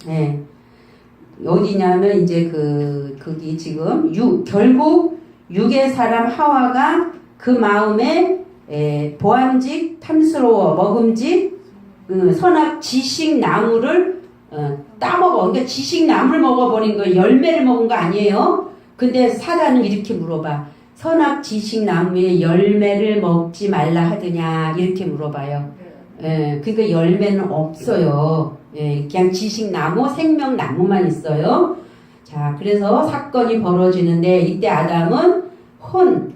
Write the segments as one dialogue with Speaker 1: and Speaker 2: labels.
Speaker 1: 예. 어디냐면 이제 거기 지금 결국 육의 사람 하와가 그 마음에 보암직 탐스러워 먹음직 선악 지식 나무를 따먹어. 그러니까 지식 나무를 먹어버린 거예요. 열매를 먹은 거 아니에요. 근데 사단은 이렇게 물어봐. 선악 지식 나무의 열매를 먹지 말라 하더냐 이렇게 물어봐요. 그러니까 열매는 없어요. 그냥 지식 나무, 생명 나무만 있어요. 자, 그래서 사건이 벌어지는데 이때 아담은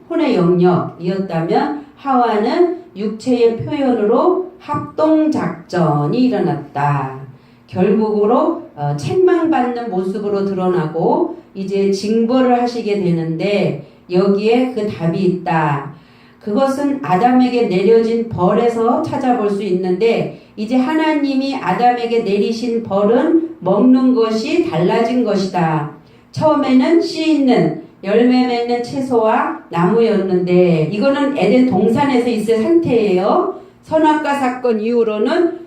Speaker 1: 혼의 영역이었다면 하와는 육체의 표현으로 합동작전이 일어났다. 결국으로 책망받는 모습으로 드러나고 이제 징벌을 하시게 되는데 여기에 그 답이 있다. 그것은 아담에게 내려진 벌에서 찾아볼 수 있는데 이제 하나님이 아담에게 내리신 벌은 먹는 것이 달라진 것이다. 처음에는 씨 있는 열매 맺는 채소와 나무였는데 이거는 에덴 동산에서 있을 상태예요. 선악과 사건 이후로는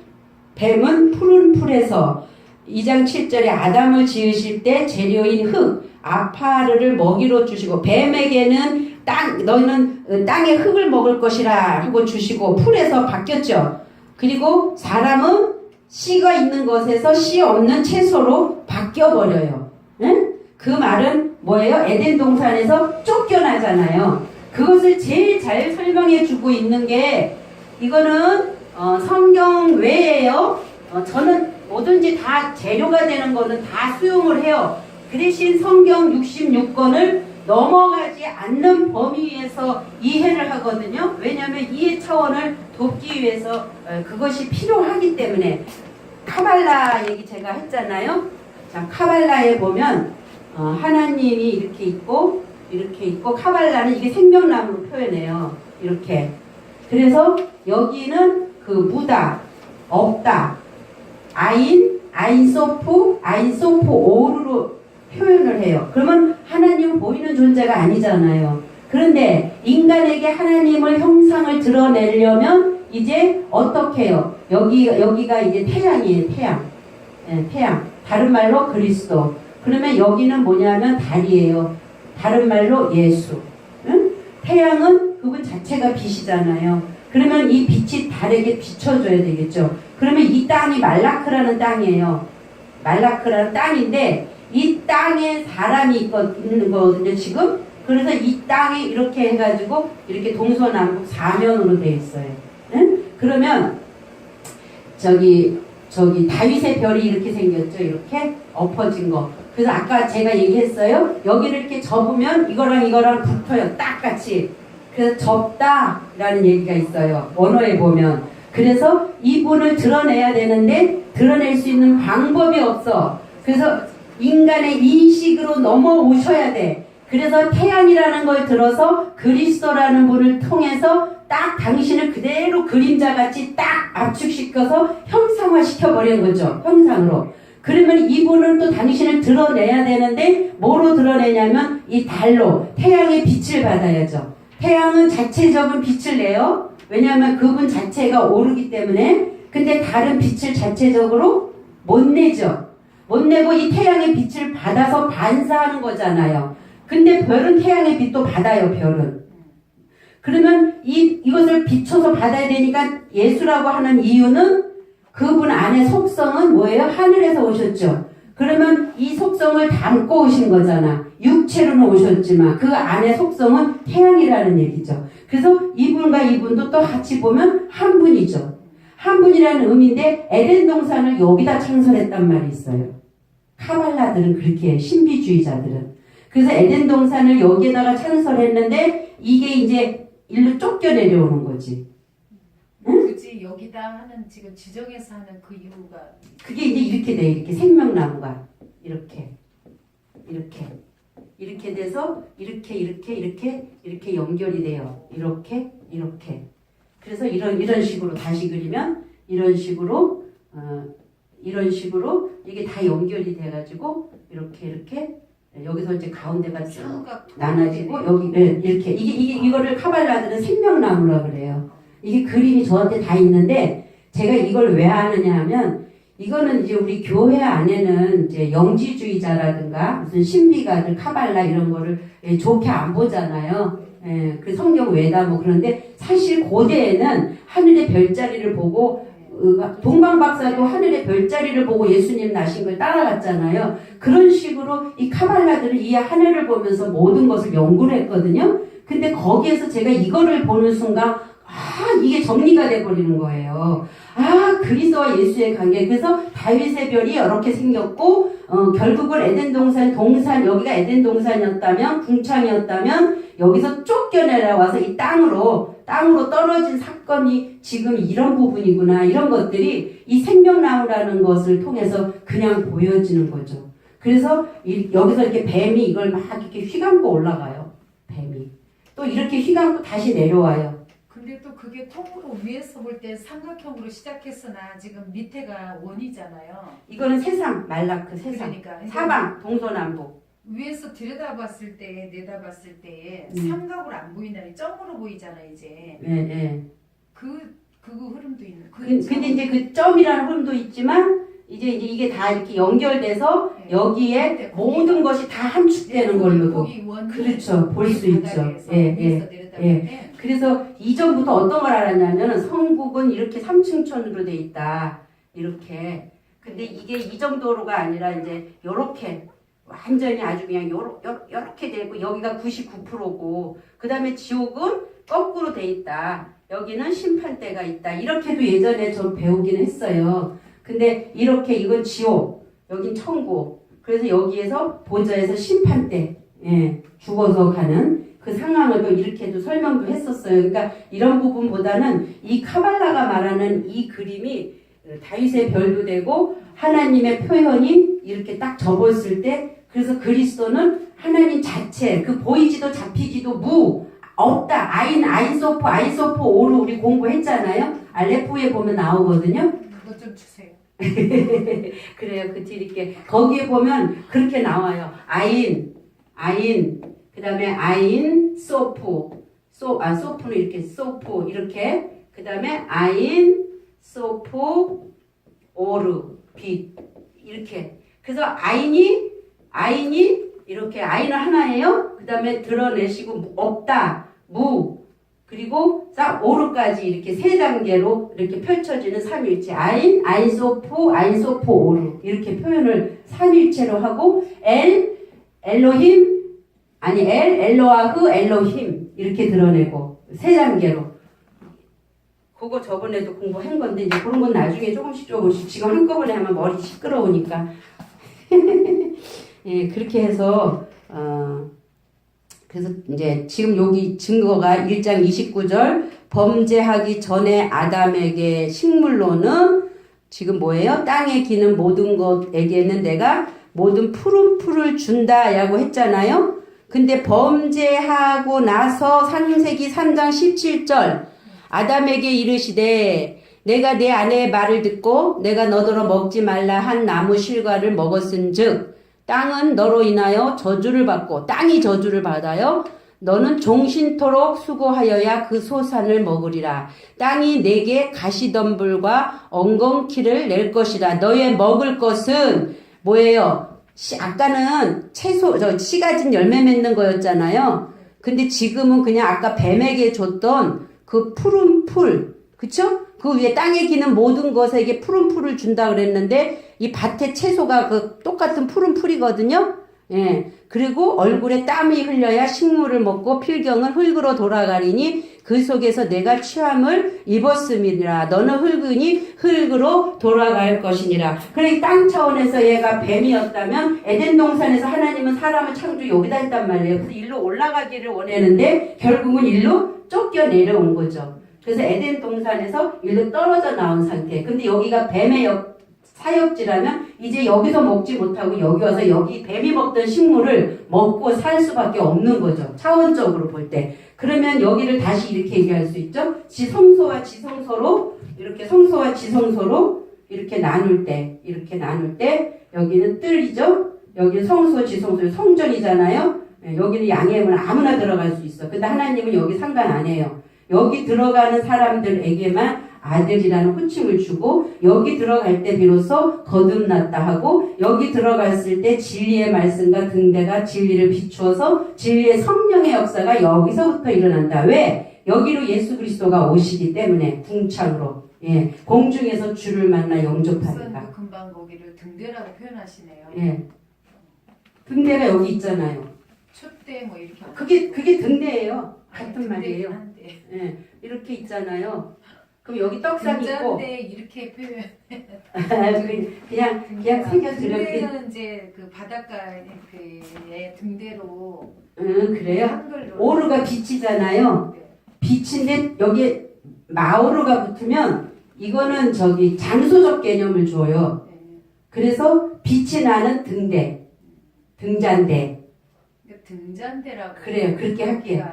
Speaker 1: 뱀은 푸른 풀에서 2장 7절에 아담을 지으실 때 재료인 흙 아파르를 먹이로 주시고 뱀에게는 너희는 땅의 흙을 먹을 것이라 하고 주시고 풀에서 바뀌었죠. 그리고 사람은 씨가 있는 것에서 씨 없는 채소로 바뀌어버려요. 응? 그 말은 뭐예요? 에덴 동산에서 쫓겨나잖아요. 그것을 제일 잘 설명해 주고 있는 게 이거는 성경 외에요. 저는 뭐든지 다 재료가 되는 거는 다 수용을 해요. 그 대신 성경 66권을 넘어가지 않는 범위에서 이해를 하거든요. 왜냐하면 이해 차원을 돕기 위해서 그것이 필요하기 때문에. 카발라 얘기 제가 했잖아요. 자, 카발라에 보면 하나님이 이렇게 있고 카발라는 이게 생명나무로 표현해요. 이렇게. 그래서 여기는 그 무다, 없다, 아인소프 오르로 표현을 해요. 그러면 하나님은 보이는 존재가 아니잖아요. 그런데 인간에게 하나님을 형상을 드러내려면 이제 어떻게 해요? 여기가 이제 태양이에요. 태양. 다른 말로 그리스도. 그러면 여기는 뭐냐면 달이에요. 다른 말로 예수. 응? 태양은 그분 자체가 빛이잖아요. 그러면 이 빛이 달에게 비춰줘야 되겠죠. 그러면 이 땅이 말라크라는 땅이에요. 말라크라는 땅인데 이 땅에 사람이 있는 거거든요, 지금. 그래서 이 땅에 이렇게 해가지고 이렇게 동서남북 사면으로 되어 있어요. 응? 그러면 저기 다윗의 별이 이렇게 생겼죠. 이렇게 엎어진 거. 그래서 아까 제가 얘기했어요. 여기를 이렇게 접으면 이거랑 붙어요. 딱 같이. 그래서 접다라는 얘기가 있어요. 원어에 보면. 그래서 이분을 드러내야 되는데 드러낼 수 있는 방법이 없어. 그래서 인간의 인식으로 넘어오셔야 돼. 그래서 태양이라는 걸 들어서 그리스도라는 분을 통해서 딱 당신을 그대로 그림자같이 딱 압축시켜서 형상화시켜버린 거죠. 형상으로. 그러면 이분은 또 당신을 드러내야 되는데 뭐로 드러내냐면 이 달로 태양의 빛을 받아야죠. 태양은 자체적인 빛을 내요. 왜냐하면 그분 자체가 오르기 때문에. 근데 다른 빛을 자체적으로 못 내죠. 못 내고 이 태양의 빛을 받아서 반사하는 거잖아요. 근데 별은 태양의 빛도 받아요. 별은. 그러면 이것을 비춰서 받아야 되니까 예수라고 하는 이유는 그분 안의 속성은 뭐예요? 하늘에서 오셨죠. 그러면 이 속성을 담고 오신 거잖아. 육체로는 오셨지만 그 안의 속성은 태양이라는 얘기죠. 그래서 이분과 이분도 또 같이 보면 한 분이죠. 한 분이라는 의미인데 에덴 동산을 여기다 창설했단 말이 있어요. 카발라들은 그렇게 해요. 신비주의자들은. 그래서 에덴 동산을 여기에다가 창설했는데 이게 이제 일로 쫓겨 내려오는 거지. 응?
Speaker 2: 굳이 여기다 하는 지금 지정해서 하는 그 이유가
Speaker 1: 그게 이제 이렇게 돼. 이렇게 생명나무가 이렇게 돼서 이렇게 연결이 돼요. 이렇게 그래서 이런 식으로 다시 그리면 이런 식으로 이게 다 연결이 돼가지고 이렇게 여기서 이제 가운데가 나눠지고 여기 이렇게 이거를 카발라들은 생명나무라 그래요. 이게 그림이 저한테 다 있는데 제가 이걸 왜 아느냐 하면 이거는 이제 우리 교회 안에는 이제 영지주의자라든가 무슨 신비가들 카발라 이런 거를 좋게 안 보잖아요. 예, 그 성경 외다 뭐 그런데 사실 고대에는 하늘의 별자리를 보고 동방 박사도 하늘의 별자리를 보고 예수님 나신 걸 따라갔잖아요. 그런 식으로 이 카발라들은 이 하늘을 보면서 모든 것을 연구를 했거든요. 근데 거기에서 제가 이거를 보는 순간 이게 정리가 돼버리는 거예요. 그리스도와 예수의 관계. 그래서 다윗의 별이 이렇게 생겼고 결국은 에덴 동산 여기가 에덴 동산이었다면 궁창이었다면 여기서 쫓겨내려와서 이 땅으로 떨어진 사건이 지금 이런 부분이구나. 이런 것들이 이 생명나무라는 것을 통해서 그냥 보여지는 거죠. 그래서 여기서 이렇게 뱀이 이걸 막 이렇게 휘감고 올라가요. 뱀이. 또 이렇게 휘감고 다시 내려와요.
Speaker 2: 근데 또 그게 통으로 위에서 볼 때 삼각형으로 시작했으나 지금 밑에가 원이잖아요.
Speaker 1: 이거는 세상, 말라크 세상.
Speaker 2: 그러니까
Speaker 1: 사방, 동서남북.
Speaker 2: 위에서 내다봤을 때 삼각으로 안 보인다니 점으로 보이잖아요, 이제.
Speaker 1: 네.
Speaker 2: 그 흐름도 있는.
Speaker 1: 근데 이제 그 점이라는 흐름도 있지만 이제 이게 다 이렇게 연결돼서
Speaker 2: 네.
Speaker 1: 여기에 모든 것이 다 함축되는 걸로도 그렇죠. 볼 수 있죠. 예. 그래서 이전부터 어떤 걸 알았냐면 성북은 이렇게 3층촌으로 돼 있다. 이렇게. 근데 이게 이 정도로가 아니라 이제 요렇게 완전히 아주 그냥 요렇게 되고 여기가 99%고 그다음에 지옥은 거꾸로 돼 있다. 여기는 심판대가 있다. 이렇게도 예전에 좀 배우긴 했어요. 근데 이렇게 이건 지옥, 여긴 천국. 그래서 여기에서 보좌에서 심판대, 죽어서 가는 그 상황을 또 이렇게도 설명도 했었어요. 그러니까 이런 부분보다는 이 카발라가 말하는 이 그림이 다윗의 별도 되고 하나님의 표현이 이렇게 딱 접었을 때 그래서 그리스도는 하나님 자체, 그 보이지도 잡히지도 없다. 아인소프 오르 우리 공부했잖아요. 알레포에 보면 나오거든요.
Speaker 2: 그거 좀 주세요.
Speaker 1: 그래요. 그 뒤에 이렇게 거기에 보면 그렇게 나와요. 그 다음에 소프는 이렇게 소프 이렇게 그 다음에 소프 오르 빛 이렇게. 그래서 아인이 이렇게 아인은 하나예요. 그 다음에 드러내시고 없다 그리고 싹 오르까지 이렇게 세 단계로 이렇게 펼쳐지는 삼일체. 아인소프 오르 이렇게 표현을 삼일체로 하고 엘로아흐 엘로힘 이렇게 드러내고 세 단계로. 그거 저번에도 공부한 건데 이제 그런 건 나중에 조금씩 지금 한꺼번에 하면 머리 시끄러우니까 예, 그렇게 해서 그래서 이제 지금 여기 증거가 1장 29절 범죄하기 전에 아담에게 식물로는 지금 뭐예요? 땅에 기는 모든 것에게는 내가 모든 푸른 풀을 준다라고 했잖아요. 근데 범죄하고 나서 창세기 3장 17절 아담에게 이르시되 내가 내 아내의 말을 듣고 내가 너더러 먹지 말라 한 나무 실과를 먹었은즉 땅은 너로 인하여 저주를 받고 땅이 저주를 받아요. 너는 종신토록 수고하여야 그 소산을 먹으리라. 땅이 내게 가시덤불과 엉겅퀴를 낼 것이라. 너의 먹을 것은 뭐예요? 아까는 씨가 진 열매 맺는 거였잖아요. 근데 지금은 그냥 아까 뱀에게 줬던 그 푸른 풀, 그쵸? 그 위에 땅에 기는 모든 것에게 푸른 풀을 준다 그랬는데 이 밭의 채소가 그 똑같은 푸른 풀이거든요. 예. 그리고 얼굴에 땀이 흘려야 식물을 먹고 필경은 흙으로 돌아가리니 그 속에서 내가 취함을 입었음이니라. 너는 흙이니 흙으로 돌아갈 것이니라. 그래 땅 차원에서 얘가 뱀이었다면 에덴 동산에서 하나님은 사람을 창조 여기다 했단 말이에요. 그래서 일로 올라가기를 원했는데 결국은 일로 쫓겨 내려온 거죠. 그래서 에덴 동산에서 일로 떨어져 나온 상태. 근데 여기가 뱀의 사역지라면 이제 여기서 먹지 못하고 여기 와서 여기 뱀이 먹던 식물을 먹고 살 수밖에 없는 거죠. 차원적으로 볼 때. 그러면 여기를 다시 이렇게 얘기할 수 있죠. 지성소와 지성소로 이렇게 나눌 때 여기는 뜰이죠. 여기는 성소, 지성소, 성전이잖아요. 여기는 양해문 아무나 들어갈 수 있어. 근데 하나님은 여기 상관 안 해요. 여기 들어가는 사람들에게만 아들이라는 호칭을 주고 여기 들어갈 때 비로소 거듭났다 하고 여기 들어갔을 때 진리의 말씀과 등대가 진리를 비추어서 진리의 성령의 역사가 여기서부터 일어난다. 왜? 여기로 예수 그리스도가 오시기 때문에 궁창으로 예, 공중에서 주를 만나 영접하니까.
Speaker 2: 금방 거기를 등대라고 표현하시네요.
Speaker 1: 예, 등대가 여기 있잖아요.
Speaker 2: 촛대 뭐 이렇게.
Speaker 1: 그게 등대예요. 같은
Speaker 2: 등대긴
Speaker 1: 말이에요.
Speaker 2: 한데.
Speaker 1: 예, 이렇게 있잖아요. 그럼 여기 떡상 있고
Speaker 2: 등자인데 이렇게 표현.
Speaker 1: 그냥 새겨드렸지.
Speaker 2: 등대는 이제 그 바닷가의 등대로.
Speaker 1: 그래요?
Speaker 2: 한글로.
Speaker 1: 오르가 빛이잖아요.
Speaker 2: 네.
Speaker 1: 빛인데 여기 마오르가 붙으면 이거는 저기 장소적 개념을 줘요.
Speaker 2: 네.
Speaker 1: 그래서 빛이 나는 등대, 등잔대.
Speaker 2: 그러니까 등잔대라고.
Speaker 1: 그래요. 그렇게 할게요.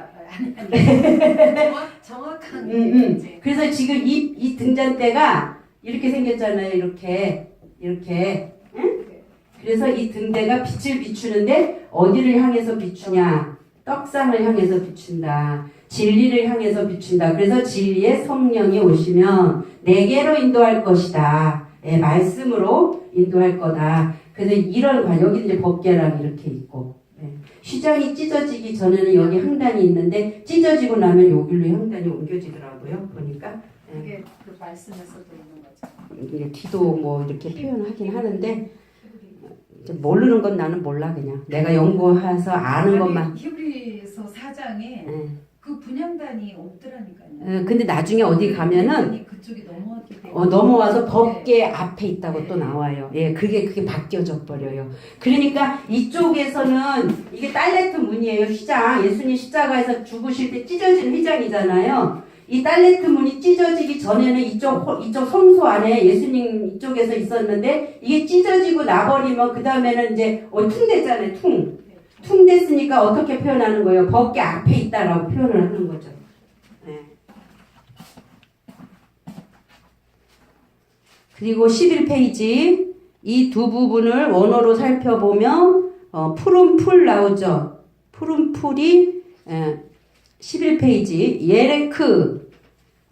Speaker 2: 정확한 게.
Speaker 1: 그래서 지금 이 등잔대가 이렇게 생겼잖아요. 이렇게. 응?
Speaker 2: 네.
Speaker 1: 그래서 이 등대가 빛을 비추는데 어디를 향해서 비추냐? 떡상을 향해서 비춘다. 진리를 향해서 비춘다. 그래서 진리의 성령이 오시면 내게로 인도할 것이다. 예, 말씀으로 인도할 거다. 그래서 이런 여기 이제 법계랑 이렇게 있고 예. 휘장이 찢어지기 전에는 여기 항단이 있는데 찢어지고 나면 여기로 항단이 옮겨지더라고요. 보니까 예.
Speaker 2: 그게 그 말씀에서도 있는 거죠.
Speaker 1: 이게 기도 뭐 이렇게 표현하긴 하는데 모르는 건 나는 몰라 그냥 내가 연구해서 아는 것만.
Speaker 2: 히브리서 4장에
Speaker 1: 예.
Speaker 2: 그 분향단이 없더라니까요.
Speaker 1: 근데 나중에 어디 가면은
Speaker 2: 그쪽이 넘어왔기 때문에
Speaker 1: 넘어와서 법계 앞에 있다고 또 나와요. 예, 그게 바뀌어져 버려요. 그러니까 이쪽에서는 이게 딸레트 문이에요. 휘장. 예수님 십자가에서 죽으실 때 찢어진 휘장이잖아요. 이 딸레트 문이 찢어지기 전에는 이쪽 성소 안에 예수님 이쪽에서 있었는데 이게 찢어지고 나버리면 그 다음에는 이제 퉁 됐잖아요. 퉁 됐으니까 어떻게 표현하는 거예요? 법계 앞에 있다라고 표현을 하는 거죠. 네. 그리고 11페이지 이 두 부분을 원어로 살펴보면 푸른 풀 나오죠. 푸른 풀이 11페이지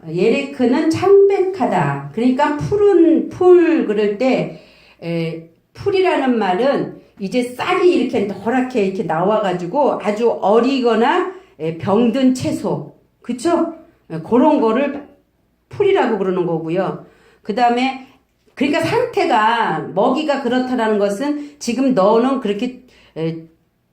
Speaker 1: 예레크는 창백하다. 그러니까 푸른 풀 그럴 때 풀이라는 말은 이제 쌀이 이렇게 노랗게 이렇게 나와가지고 아주 어리거나 병든 채소, 그쵸? 그런 거를 풀이라고 그러는 거고요. 그 다음에 그러니까 상태가 먹이가 그렇다라는 것은 지금 너는 그렇게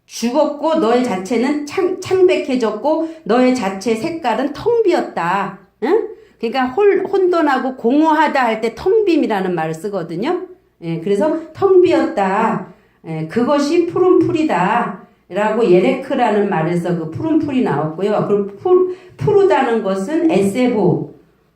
Speaker 1: 죽었고 너의 자체는 창백해졌고 너의 자체 색깔은 텅 비었다. 응? 그러니까 혼돈하고 공허하다 할 때 텅빔이라는 말을 쓰거든요. 예, 그래서 텅 비었다. 예, 그것이 푸른 풀이다. 라고 예레크라는 말에서 그 푸른 풀이 나왔고요. 그리고 푸르다는 것은 에세보.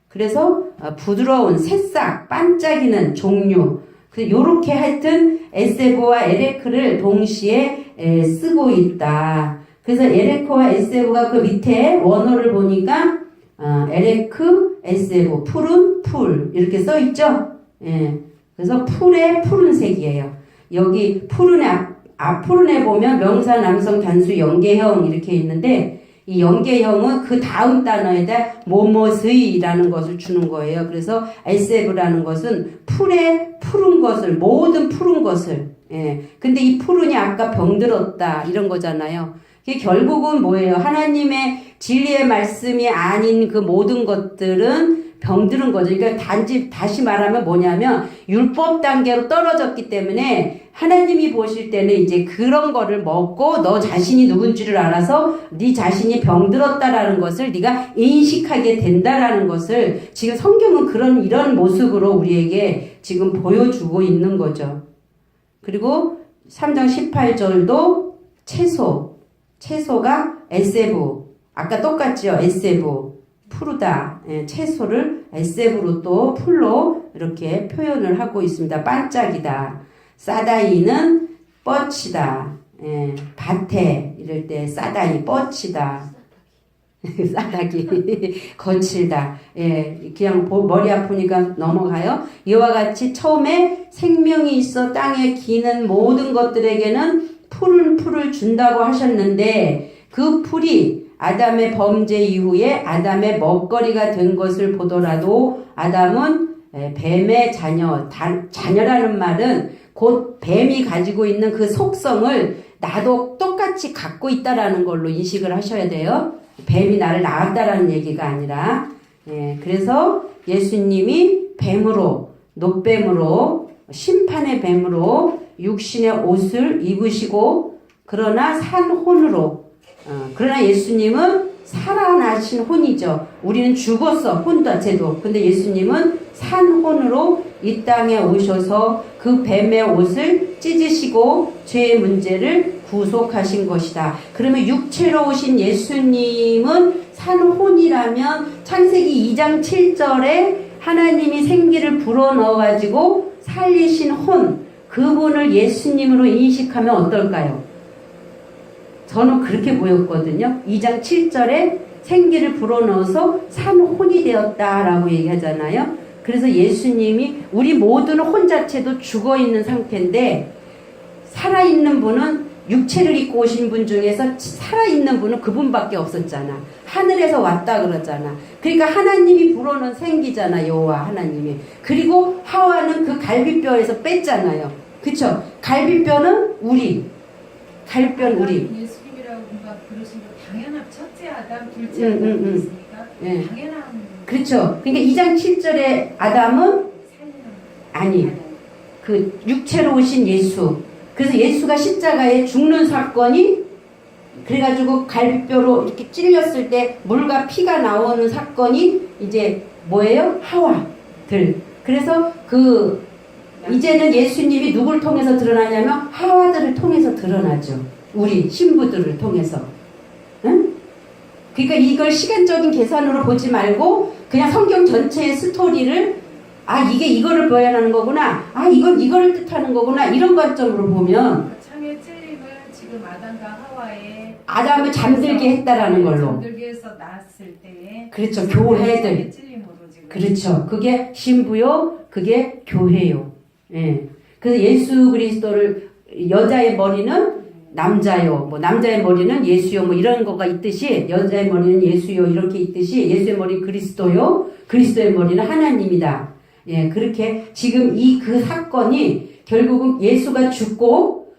Speaker 1: 그래서 부드러운 새싹, 반짝이는 종류. 요렇게 하여튼 에세보와 에레크를 동시에 쓰고 있다. 그래서 에레크와 에세보가 그 밑에 원어를 보니까 에레크, 에세보, 푸른 풀 이렇게 써 있죠. 예. 그래서 풀의 푸른색이에요. 여기 푸른에 보면 명사, 남성, 단수, 연계형 이렇게 있는데 이 연계형은 그 다음 단어에다 뭐뭐의라는 것을 주는 거예요. 그래서 에세브라는 것은 풀의 푸른 것을, 모든 푸른 것을. 예. 근데 이 푸른이 아까 병들었다 이런 거잖아요. 그게 결국은 뭐예요? 하나님의 진리의 말씀이 아닌 그 모든 것들은 병들은 거죠. 그러니까 다시 말하면 뭐냐면 율법 단계로 떨어졌기 때문에 하나님이 보실 때는 이제 그런 거를 먹고 너 자신이 누군지를 알아서 네 자신이 병들었다라는 것을 네가 인식하게 된다라는 것을 지금 성경은 이런 모습으로 우리에게 지금 보여주고 있는 거죠. 그리고 3장 18절도 채소가 에세부. 아까 똑같죠? 에세부. 푸르다. 채소를 에세브로 또 풀로 이렇게 표현을 하고 있습니다. 반짝이다. 사다이는 뻗치다. 밭에 이럴 때 사다이 뻗치다. 싸다기 거칠다. 그냥 머리 아프니까 넘어가요. 이와 같이 처음에 생명이 있어 땅에 기는 모든 것들에게는 푸른 풀을 준다고 하셨는데 그 풀이 아담의 범죄 이후에 아담의 먹거리가 된 것을 보더라도 아담은 뱀의 자녀라는 말은 곧 뱀이 가지고 있는 그 속성을 나도 똑같이 갖고 있다라는 걸로 인식을 하셔야 돼요. 뱀이 나를 낳았다라는 얘기가 아니라. 그래서 예수님이 뱀으로, 노뱀으로, 심판의 뱀으로 육신의 옷을 입으시고, 그러나 산 혼으로, 그러나 예수님은 살아나신 혼이죠. 우리는 죽었어, 혼 자체도. 근데 예수님은 산 혼으로 이 땅에 오셔서 그 뱀의 옷을 찢으시고 죄의 문제를 구속하신 것이다. 그러면 육체로 오신 예수님은 산 혼이라면 창세기 2장 7절에 하나님이 생기를 불어넣어가지고 살리신 혼, 그분을 예수님으로 인식하면 어떨까요? 저는 그렇게 보였거든요. 2장 7절에 생기를 불어넣어서 산 혼이 되었다라고 얘기하잖아요. 그래서 예수님이 우리 모든 혼 자체도 죽어있는 상태인데 살아있는 분은 육체를 입고 오신 분 중에서 살아있는 분은 그분밖에 없었잖아. 하늘에서 왔다 그러잖아. 그러니까 하나님이 불어넣은 생기잖아. 여호와 하나님이. 그리고 하와는 그 갈비뼈에서 뺐잖아요. 그쵸? 갈비뼈는 우리. 갈비뼈는 우리.
Speaker 2: 예수님이라고 막 그러신 거 당연한 첫째 아담, 둘째 아담 있으니까
Speaker 1: 네.
Speaker 2: 당연한.
Speaker 1: 그렇죠. 그러니까 2장 7절에 아담은 아니 그 육체로 오신 예수. 그래서 예수가 십자가에 죽는 사건이 그래가지고 갈비뼈로 이렇게 찔렸을 때 물과 피가 나오는 사건이 이제 뭐예요? 하와들. 그래서 이제는 예수님이 누굴 통해서 드러나냐면 하와들을 통해서 드러나죠. 우리 신부들을 통해서. 응? 그러니까 이걸 시간적인 계산으로 보지 말고 그냥 성경 전체의 스토리를 이게 이거를 표현하는 거구나. 이건 이거를 뜻하는 거구나. 이런 관점으로 보면
Speaker 2: 참의 찔림을 지금 아담과 하와의
Speaker 1: 아담을 잠들게 했다라는 걸로.
Speaker 2: 잠들게 해서 낳았을 때
Speaker 1: 그렇죠. 교회들.
Speaker 2: 찔림으로 지금.
Speaker 1: 그렇죠. 그게 신부요. 그게 교회요. 예. 그래서 예수 그리스도를 여자의 머리는 남자요. 뭐 남자의 머리는 예수요. 뭐 이런 거가 있듯이 여자의 머리는 예수요. 이렇게 있듯이 예수의 머리 그리스도요. 그리스도의 머리는 하나님이다. 예, 그렇게 지금 그 사건이 결국은 예수가 죽고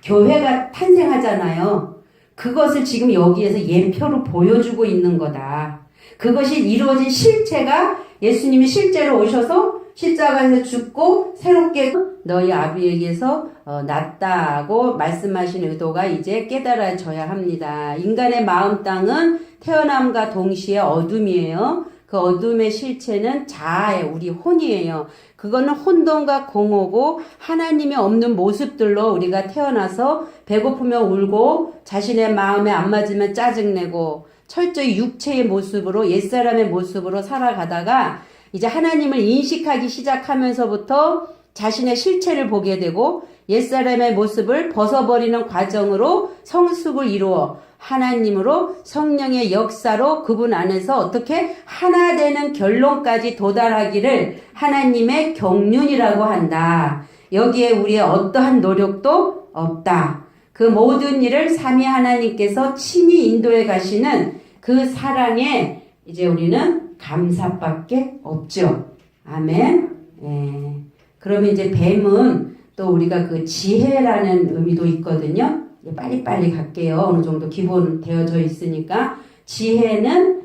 Speaker 1: 교회가 탄생하잖아요. 그것을 지금 여기에서 예표로 보여주고 있는 거다. 그것이 이루어진 실체가 예수님이 실제로 오셔서 십자가에서 죽고 새롭게 너희 아비에게서 났다고 말씀하신 의도가 이제 깨달아져야 합니다. 인간의 마음 땅은 태어남과 동시에 어둠이에요. 그 어둠의 실체는 자아의 우리 혼이에요. 그거는 혼돈과 공허고 하나님이 없는 모습들로 우리가 태어나서 배고프면 울고 자신의 마음에 안 맞으면 짜증내고 철저히 육체의 모습으로 옛사람의 모습으로 살아가다가 이제 하나님을 인식하기 시작하면서부터 자신의 실체를 보게 되고 옛사람의 모습을 벗어버리는 과정으로 성숙을 이루어 하나님으로 성령의 역사로 그분 안에서 어떻게 하나 되는 결론까지 도달하기를 하나님의 경륜이라고 한다. 여기에 우리의 어떠한 노력도 없다. 그 모든 일을 삼위 하나님께서 친히 인도해 가시는 그 사랑에 이제 우리는 감사밖에 없죠. 아멘. 예. 그러면 이제 뱀은 또 우리가 그 지혜라는 의미도 있거든요. 빨리빨리 갈게요. 어느 정도 기본 되어져 있으니까. 지혜는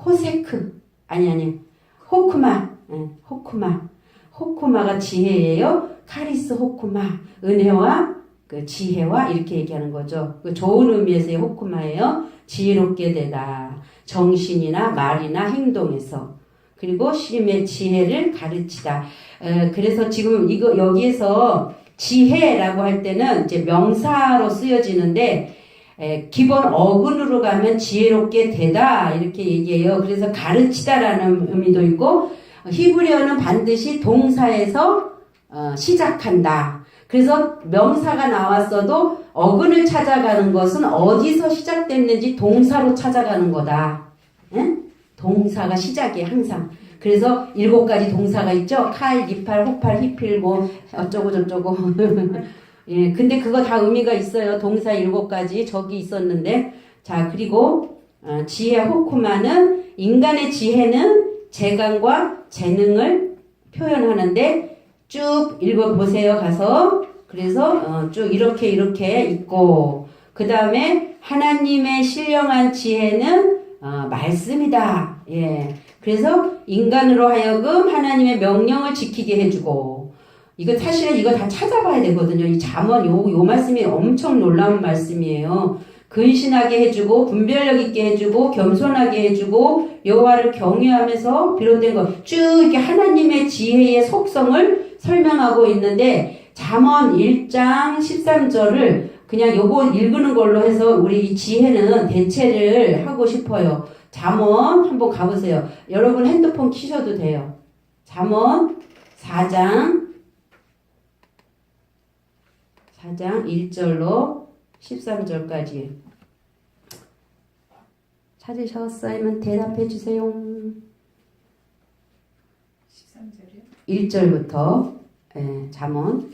Speaker 1: 호세크 호쿠마. 호쿠마가 지혜예요. 카리스 호쿠마, 은혜와 그 지혜와 이렇게 얘기하는 거죠. 그 좋은 의미에서의 호쿠마예요. 지혜롭게 되다. 정신이나 말이나 행동에서. 그리고 심의 지혜를 가르치다. 그래서 지금 여기에서 지혜라고 할 때는 이제 명사로 쓰여지는데, 기본 어근으로 가면 지혜롭게 되다 이렇게 얘기해요. 그래서 가르치다라는 의미도 있고, 히브리어는 반드시 동사에서 시작한다. 그래서 명사가 나왔어도 어근을 찾아가는 것은 어디서 시작됐는지 동사로 찾아가는 거다. 응? 동사가 시작이에요, 항상. 그래서 7가지 동사가 있죠. 칼, 니팔, 호팔, 히필, 뭐 어쩌고 저쩌고. 예, 근데 그거 다 의미가 있어요. 동사 7가지 저기 있었는데 자, 그리고 지혜 호쿠마는 인간의 지혜는 재간과 재능을 표현하는데 쭉 읽어보세요. 가서. 그래서 쭉 이렇게 있고 그 다음에 하나님의 신령한 지혜는 말씀이다. 예. 그래서 인간으로 하여금 하나님의 명령을 지키게 해주고 이거 사실은 이거 다 찾아봐야 되거든요. 이 잠언 요 말씀이 엄청 놀라운 말씀이에요. 근신하게 해주고 분별력 있게 해주고 겸손하게 해주고 여호와를 경외하면서 비롯된 것 쭉 이렇게 하나님의 지혜의 속성을 설명하고 있는데 잠언 1장 13절을 그냥 요거 읽는 걸로 해서 우리 이 지혜는 대체를 하고 싶어요. 잠언 한번 가보세요. 여러분 핸드폰 키셔도 돼요. 잠언 4장 1절로 13절까지 찾으셨으면 대답해 주세요.
Speaker 2: 13절이요?
Speaker 1: 1절부터 잠언.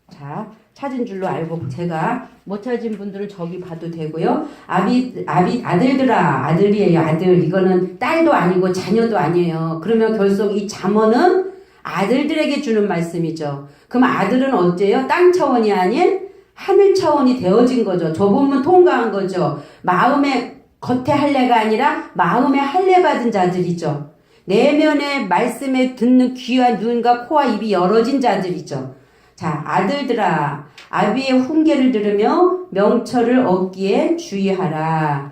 Speaker 1: 자, 찾은 줄로 알고 제가 못 찾은 분들은 저기 봐도 되고요. 아들들아, 아들이에요. 아들. 이거는 딸도 아니고 자녀도 아니에요. 그러면 결국 이 잠언은 아들들에게 주는 말씀이죠. 그럼 아들은 어째요? 땅 차원이 아닌 하늘 차원이 되어진 거죠. 저 본문 통과한 거죠. 마음의 겉에 할례가 아니라 마음의 할례 받은 자들이죠. 내면의 말씀에 듣는 귀와 눈과 코와 입이 열어진 자들이죠. 자, 아들들아, 아비의 훈계를 들으며 명철을 얻기에 주의하라.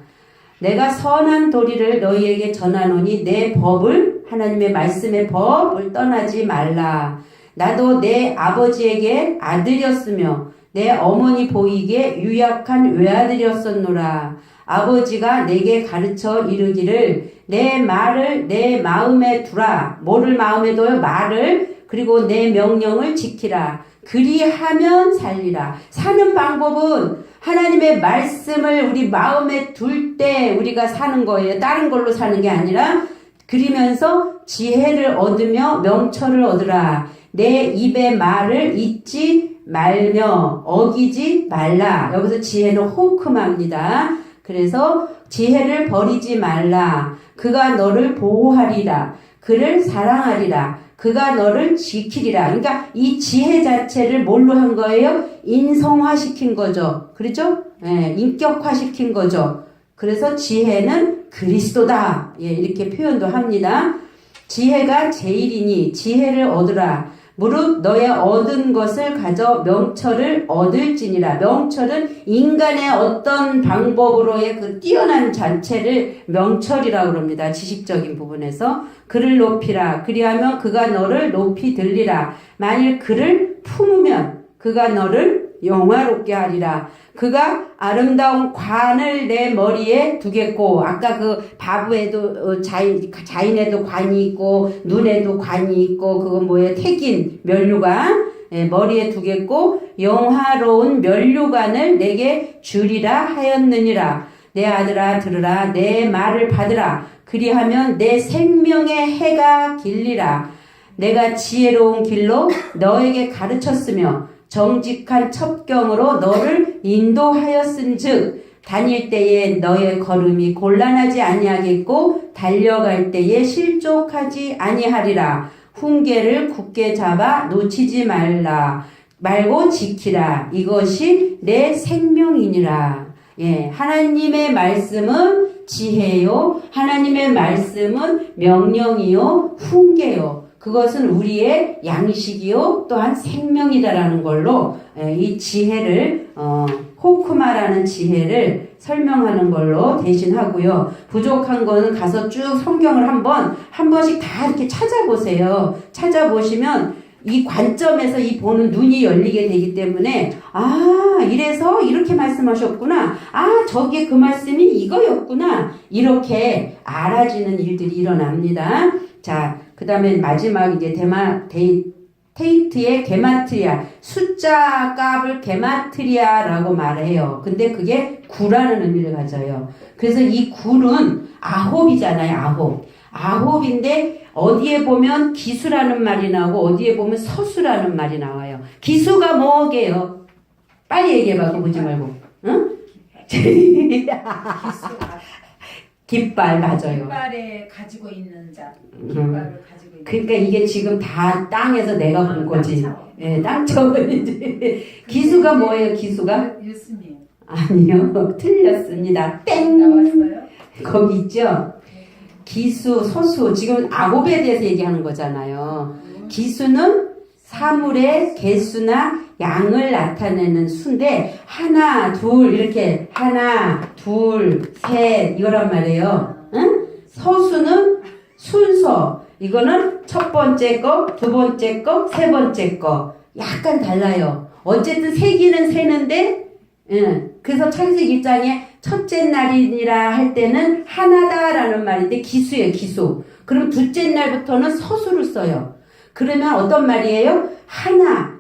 Speaker 1: 내가 선한 도리를 너희에게 전하노니 내 법을 하나님의 말씀의 법을 떠나지 말라. 나도 내 아버지에게 아들이었으며 내 어머니 보이기에 유약한 외아들이었었노라. 아버지가 내게 가르쳐 이르기를 내 말을 내 마음에 두라. 뭐를 마음에 둬요? 말을. 그리고 내 명령을 지키라. 그리하면 살리라. 사는 방법은 하나님의 말씀을 우리 마음에 둘 때 우리가 사는 거예요. 다른 걸로 사는 게 아니라 그리면서 지혜를 얻으며 명철을 얻으라. 내 입의 말을 잊지 말며 어기지 말라. 여기서 지혜는 호크마입니다. 그래서 지혜를 버리지 말라. 그가 너를 보호하리라. 그를 사랑하리라. 그가 너를 지키리라. 그러니까 이 지혜 자체를 뭘로 한 거예요? 인성화시킨 거죠. 그렇죠? 예, 인격화시킨 거죠. 그래서 지혜는 그리스도다. 예, 이렇게 표현도 합니다. 지혜가 제일이니 지혜를 얻으라. 무릇 너의 얻은 것을 가져 명철을 얻을지니라. 명철은 인간의 어떤 방법으로의 그 뛰어난 자체를 명철이라고 합니다. 지식적인 부분에서. 그를 높이라. 그리하면 그가 너를 높이 들리라. 만일 그를 품으면 그가 너를 영화롭게 하리라. 그가 아름다운 관을 내 머리에 두겠고, 아까 그 바브에도 자인에도 관이 있고 눈에도 관이 있고 그건 뭐예요? 택인 면류관 머리에 두겠고 영화로운 면류관을 내게 주리라 하였느니라. 내 아들아 들으라. 내 말을 받으라. 그리하면 내 생명의 해가 길리라. 내가 지혜로운 길로 너에게 가르쳤으며 정직한 첩경으로 너를 인도하였은즉 다닐 때에 너의 걸음이 곤란하지 아니하겠고 달려갈 때에 실족하지 아니하리라. 훈계를 굳게 잡아 놓치지 말고 지키라. 이것이 내 생명이니라. 예, 하나님의 말씀은 지혜요. 하나님의 말씀은 명령이요. 훈계요. 그것은 우리의 양식이요 또한 생명이다라는 걸로 이 지혜를 호크마라는 지혜를 설명하는 걸로 대신하고요. 부족한 거는 가서 쭉 성경을 한 번씩 다 이렇게 찾아보세요. 찾아보시면 이 관점에서 이 보는 눈이 열리게 되기 때문에 이래서 이렇게 말씀하셨구나. 저기에 그 말씀이 이거였구나. 이렇게 알아지는 일들이 일어납니다. 자, 그 다음에 마지막 이제 테이트의 게마트리아, 숫자 값을 게마트리아라고 말해요. 근데 그게 9라는 의미를 가져요. 그래서 이 9는 아홉이잖아요. 아홉인데 어디에 보면 기수라는 말이 나오고 어디에 보면 서수라는 말이 나와요. 기수가 뭐게요? 빨리 얘기해봐. 그거 보지 말고. 응?
Speaker 2: 기수가
Speaker 1: 깃발 맞아요.
Speaker 2: 깃발에 가지고 있는 자, 깃발을 가지고 있는.
Speaker 1: 그러니까 이게 지금 다 땅에서 내가 본 거지.
Speaker 2: 땅차원.
Speaker 1: 예, 땅차원 이제. 기수가 뭐예요? 기수가?
Speaker 2: 예수님
Speaker 1: 아니요, 틀렸습니다. 땡.
Speaker 2: 나왔어요.
Speaker 1: 거기 있죠. 기수, 소수. 지금 아홉에 대해서 얘기하는 거잖아요. 기수는 사물의 개수나 양을 나타내는 수인데 하나, 둘 이렇게 하나, 둘, 셋 이거란 말이에요. 응? 서수는 순서. 이거는 첫 번째 거, 두 번째 거, 세 번째 거. 약간 달라요. 어쨌든 세기는 세는데 그래서 창세기 1장에 첫째 날이니라 할 때는 하나다라는 말인데 기수예요, 기수. 그럼 둘째 날부터는 서수를 써요. 그러면 어떤 말이에요? 하나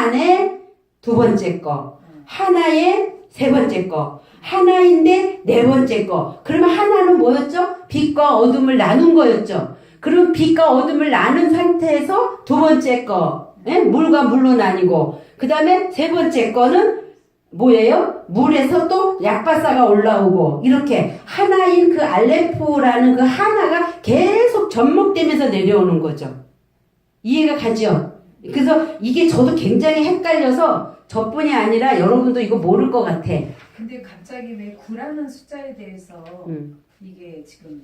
Speaker 1: 안에 두 번째 거, 하나에 세 번째 거, 하나인데 네 번째 거. 그러면 하나는 뭐였죠? 빛과 어둠을 나눈 거였죠. 그럼 빛과 어둠을 나눈 상태에서 두 번째 거, 물과 물로 나뉘고, 그 다음에 세 번째 거는 뭐예요? 물에서 또 약바사가 올라오고 이렇게 하나인 그 알레프라는 그 하나가 계속 접목되면서 내려오는 거죠. 이해가 가죠? 그래서 이게 저도 굉장히 헷갈려서 저뿐이 아니라 여러분도 이거 모를 것 같아.
Speaker 2: 근데 갑자기 왜 9라는 숫자에 대해서 이게 지금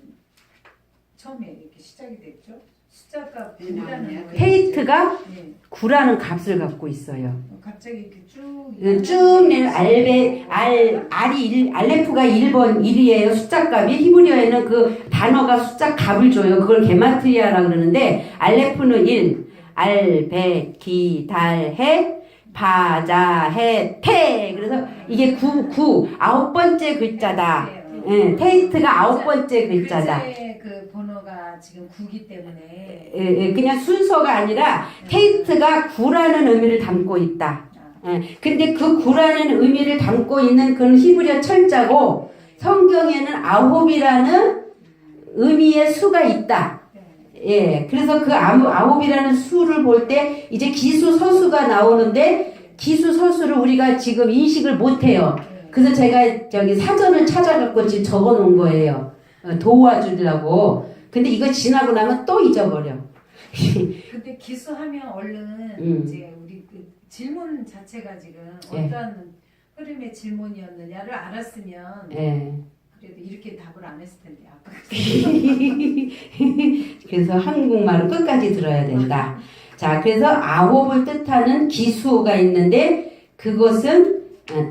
Speaker 2: 처음에 이렇게 시작이 됐죠? 숫자가 9라는 거예요.
Speaker 1: 테이트가
Speaker 2: 네.
Speaker 1: 9라는 값을 갖고 있어요.
Speaker 2: 갑자기 이렇게
Speaker 1: 쭉 내면 알레프가 1번 1이에요. 숫자 값이. 히브리어에는 그 단어가 숫자 값을 줘요. 그걸 게마트리아라 그러는데 알레프는 1, 알베 달 해 바자 해 테. 그래서 이게 9 아홉 번째 글자다. 예, 테이트가 아홉 번째 글자다.
Speaker 2: 글자의 그 번호가 지금 9기 때문에
Speaker 1: 그냥 순서가 아니라 테이트가 9라는 의미를 담고 있다. 근데 그 9라는 의미를 담고 있는 그런 히브리어 철자고 성경에는 아홉이라는 의미의 수가 있다. 예, 그래서 그 아홉이라는 수를 볼 때 이제 기수 서수가 나오는데 기수 서수를 우리가 지금 인식을 못해요. 그래서 제가 저기 사전을 찾아갖고 지금 적어 놓은 거예요. 도와주려고. 근데 이거 지나고 나면 또 잊어버려.
Speaker 2: 근데 기수하면 얼른 이제 우리 그 질문 자체가 지금 어떤 흐름의 질문이었느냐를 알았으면 그래도 이렇게 답을 안 했을 텐데 아까
Speaker 1: 그래서 한국말을 끝까지 들어야 된다. 자, 그래서 아홉을 뜻하는 기수가 있는데 그것은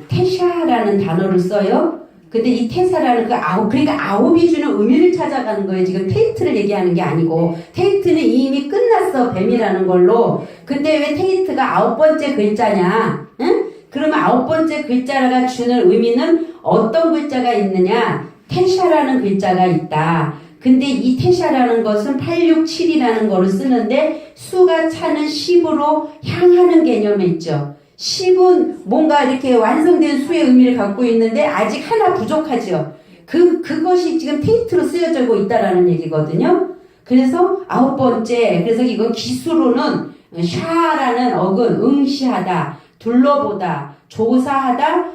Speaker 1: 테샤라는 단어를 써요. 근데 이 테사라는 그 아홉, 그러니까 아홉이 주는 의미를 찾아가는 거예요. 지금 테이트를 얘기하는 게 아니고, 테이트는 이미 끝났어, 뱀이라는 걸로. 근데 왜 테이트가 아홉 번째 글자냐? 응? 그러면 아홉 번째 글자가 주는 의미는 어떤 글자가 있느냐? 테샤라는 글자가 있다. 근데 이 테샤라는 것은 867이라는 거를 쓰는데, 수가 차는 10으로 향하는 개념이 있죠. 10은 뭔가 이렇게 완성된 수의 의미를 갖고 있는데 아직 하나 부족하죠. 그것이 지금 테이트로 쓰여지고 있다라는 얘기거든요. 그래서 아홉 번째, 그래서 이건 기수로는 샤라는 어근, 응시하다, 둘러보다, 조사하다,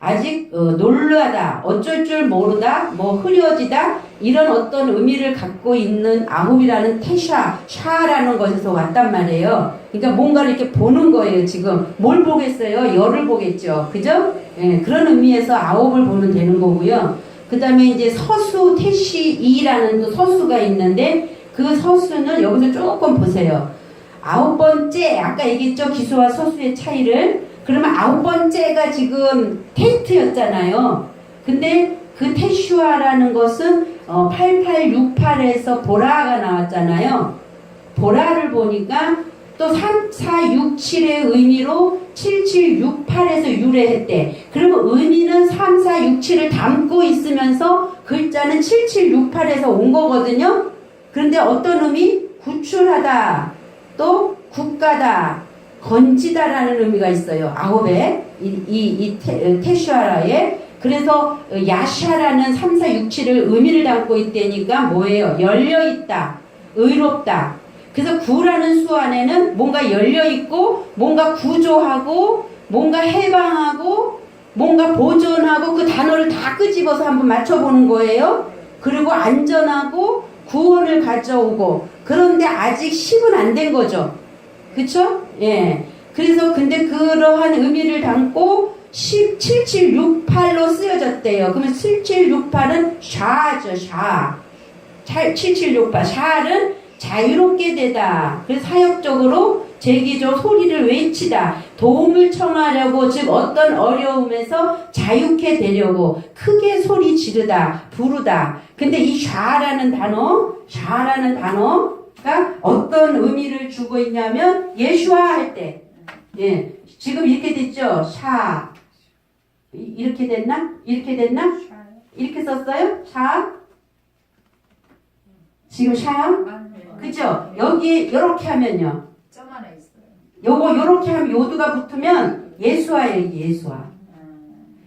Speaker 1: 아직 놀라다, 어쩔 줄 모르다, 뭐 흐려지다 이런 어떤 의미를 갖고 있는 아홉이라는 테샤, 샤라는 것에서 왔단 말이에요. 그러니까 뭔가를 이렇게 보는 거예요. 지금 뭘 보겠어요? 열을 보겠죠. 그죠? 예, 그런 의미에서 아홉을 보면 되는 거고요. 그 다음에 이제 서수, 테시이라는 또 서수가 있는데 그 서수는 여기서 조금 보세요. 아홉 번째, 아까 얘기했죠? 기수와 서수의 차이를. 그러면 아홉 번째가 지금 테이트였잖아요. 근데 그 테슈아라는 것은 8868에서 보라가 나왔잖아요. 보라를 보니까 또 3467의 의미로 7768에서 유래했대. 그러면 의미는 3467을 담고 있으면서 글자는 7768에서 온 거거든요. 그런데 어떤 의미? 구출하다, 또 국가다, 건지다라는 의미가 있어요. 아홉에 이 테슈아라에. 그래서 야샤라는 3467을 의미를 담고 있다니까 뭐예요? 열려있다, 의롭다. 그래서 9라는 수 안에는 뭔가 열려있고 뭔가 구조하고 뭔가 해방하고 뭔가 보존하고 그 단어를 다 끄집어서 한번 맞춰보는 거예요. 그리고 안전하고 구원을 가져오고 그런데 아직 10은 안 된 거죠. 그쵸? 예. 그래서 근데 그러한 의미를 담고 7768로 쓰여졌대요. 그러면 7768은 샤죠, 샤. 7768. 샤는 자유롭게 되다. 그래서 사역적으로 제기적 소리를 외치다. 도움을 청하려고, 즉 어떤 어려움에서 자유케 되려고 크게 소리 지르다, 부르다. 근데 이 샤라는 단어가 어떤 의미를 주고 있냐면 예수와 할 때, 예, 지금 이렇게 됐죠. 샤 이렇게 됐나? 이렇게 됐나? 이렇게 썼어요? 샤 지금 샤 그죠? 여기 이렇게 하면요.
Speaker 2: 점 하나 있어요.
Speaker 1: 요거 요렇게 하면 요두가 붙으면 예수와예요. 예수와.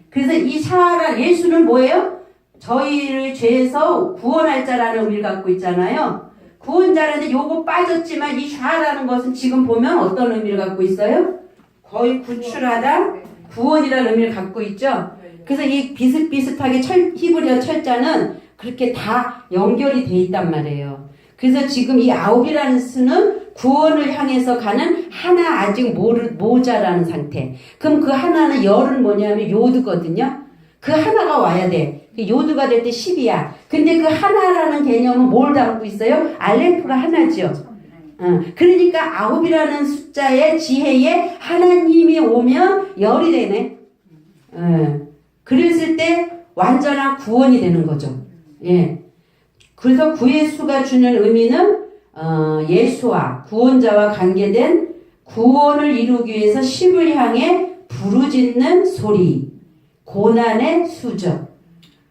Speaker 1: 그래서 이 샤라 예수는 뭐예요? 저희를 죄에서 구원할 자라는 의미를 갖고 있잖아요. 구원자라는데 요거 빠졌지만 이 샤라는 것은 지금 보면 어떤 의미를 갖고 있어요? 거의 구출하다, 구원이라는 의미를 갖고 있죠. 그래서 이 비슷비슷하게 히브리어 철자는 그렇게 다 연결이 돼 있단 말이에요. 그래서 지금 이 아홉이라는 수는 구원을 향해서 가는 하나 아직 모자라는 상태. 그럼 그 하나는 열은 뭐냐면 요드거든요. 그 하나가 와야 돼. 요드가 될 때 10이야. 근데 그 하나라는 개념은 뭘 담고 있어요? 알레프가 하나죠. 그러니까 아홉이라는 숫자의 지혜에 하나님이 오면 열이 되네. 그랬을 때 완전한 구원이 되는 거죠. 예. 그래서 구예수가 주는 의미는 예수와 구원자와 관계된 구원을 이루기 위해서 10을 향해 부르짖는 소리, 고난의 수죠.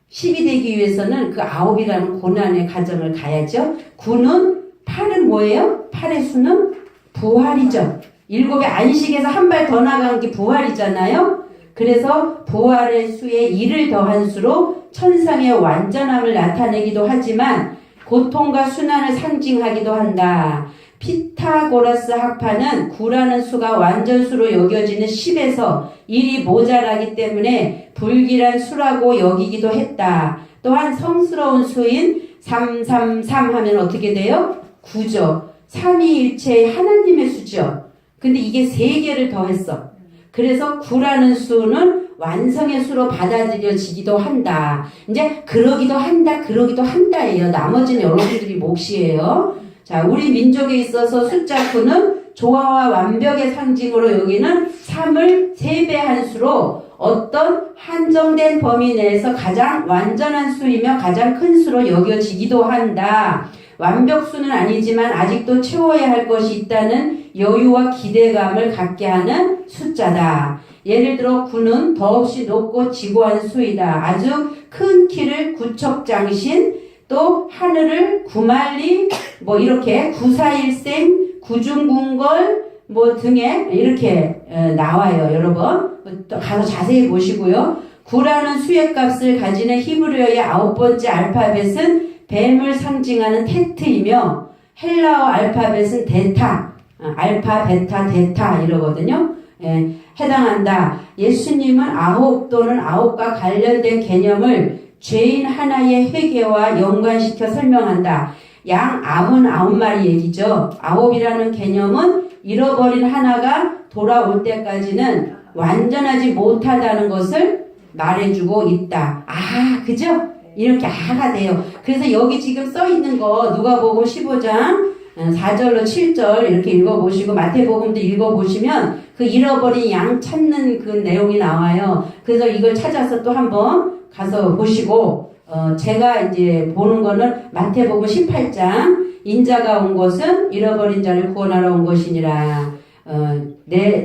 Speaker 1: 10이 되기 위해서는 그 아홉이라는 고난의 과정을 가야죠. 9는 8은 뭐예요? 8의 수는 부활이죠. 7의 안식에서 한 발 더 나간 게 부활이잖아요. 그래서 부활의 수에 1을 더한 수로 천상의 완전함을 나타내기도 하지만 고통과 순환을 상징하기도 한다. 피타고라스 학파는 9라는 수가 완전수로 여겨지는 10에서 1이 모자라기 때문에 불길한 수라고 여기기도 했다. 또한 성스러운 수인 333 하면 어떻게 돼요? 9죠. 삼위일체의 하나님의 수죠. 근데 이게 3개를 더했어. 그래서 9라는 수는 완성의 수로 받아들여지기도 한다. 이제 그러기도 한다예요. 나머지는 여러분들이 몫이에요. 자, 우리 민족에 있어서 숫자 9는 조화와 완벽의 상징으로 여기는 3을 3배한 수로 어떤 한정된 범위 내에서 가장 완전한 수이며 가장 큰 수로 여겨지기도 한다. 완벽수는 아니지만 아직도 채워야 할 것이 있다는 여유와 기대감을 갖게 하는 숫자다. 예를 들어 9는 더없이 높고 지고한 수이다. 아주 큰 키를 구척장신, 또 하늘을 구말리, 뭐 이렇게 구사일생, 구중궁걸 뭐 등에 이렇게 나와요. 여러분 또 가서 자세히 보시고요. 9라는 수의 값을 가지는 히브리어의 9번째 알파벳은 뱀을 상징하는 테트이며 헬라어 알파벳은 데타, 알파, 베타, 데타 이러거든요. 예, 해당한다. 예수님은 9 또는 9과 관련된 개념을 죄인 하나의 회개와 연관시켜 설명한다. 양 99마리 얘기죠. 9이라는 개념은 잃어버린 하나가 돌아올 때까지는 완전하지 못하다는 것을 말해주고 있다. 아, 그죠? 이렇게 아가 돼요. 그래서 여기 지금 써 있는 거 누가복음 15장 4절로 7절 이렇게 읽어보시고 마태복음도 읽어보시면 그 잃어버린 양 찾는 그 내용이 나와요. 그래서 이걸 찾아서 또 한번 가서 보시고 제가 이제 보는 거는 마태복음 18장 인자가 온 것은 잃어버린 자를 구원하러 온 것이니라.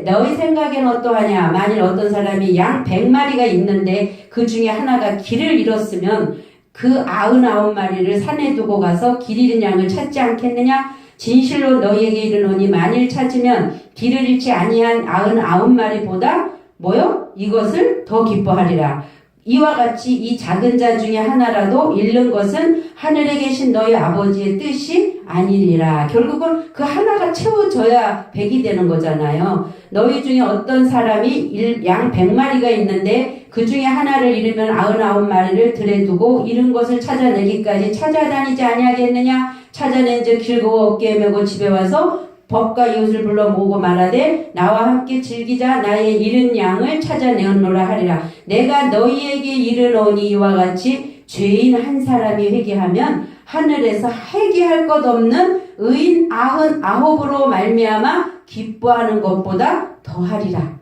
Speaker 1: 너희 생각에는 어떠하냐? 만일 어떤 사람이 양 100마리가 있는데 그 중에 하나가 길을 잃었으면 그 99마리를 산에 두고 가서 길 잃은 양을 찾지 않겠느냐? 진실로 너희에게 이르노니 만일 찾으면 길을 잃지 아니한 99마리보다 뭐요? 이것을 더 기뻐하리라. 이와 같이 이 작은 자 중에 하나라도 잃는 것은 하늘에 계신 너희 아버지의 뜻이 아니리라. 결국은 그 하나가 채워져야 100이 되는 거잖아요. 너희 중에 어떤 사람이 양 100마리가 있는데 그 중에 하나를 잃으면 99마리를 들에 두고 잃은 것을 찾아내기까지 찾아다니지 아니하겠느냐. 찾아낸 즉 길고 어깨에 메고 집에 와서 법과 이웃을 불러 모으고 말하되 나와 함께 즐기자. 나의 잃은 양을 찾아내었노라 하리라. 내가 너희에게 이르노니 이와 같이 죄인 한 사람이 회개하면 하늘에서 회개할 것 없는 의인 99으로 말미암아 기뻐하는 것보다 더하리라.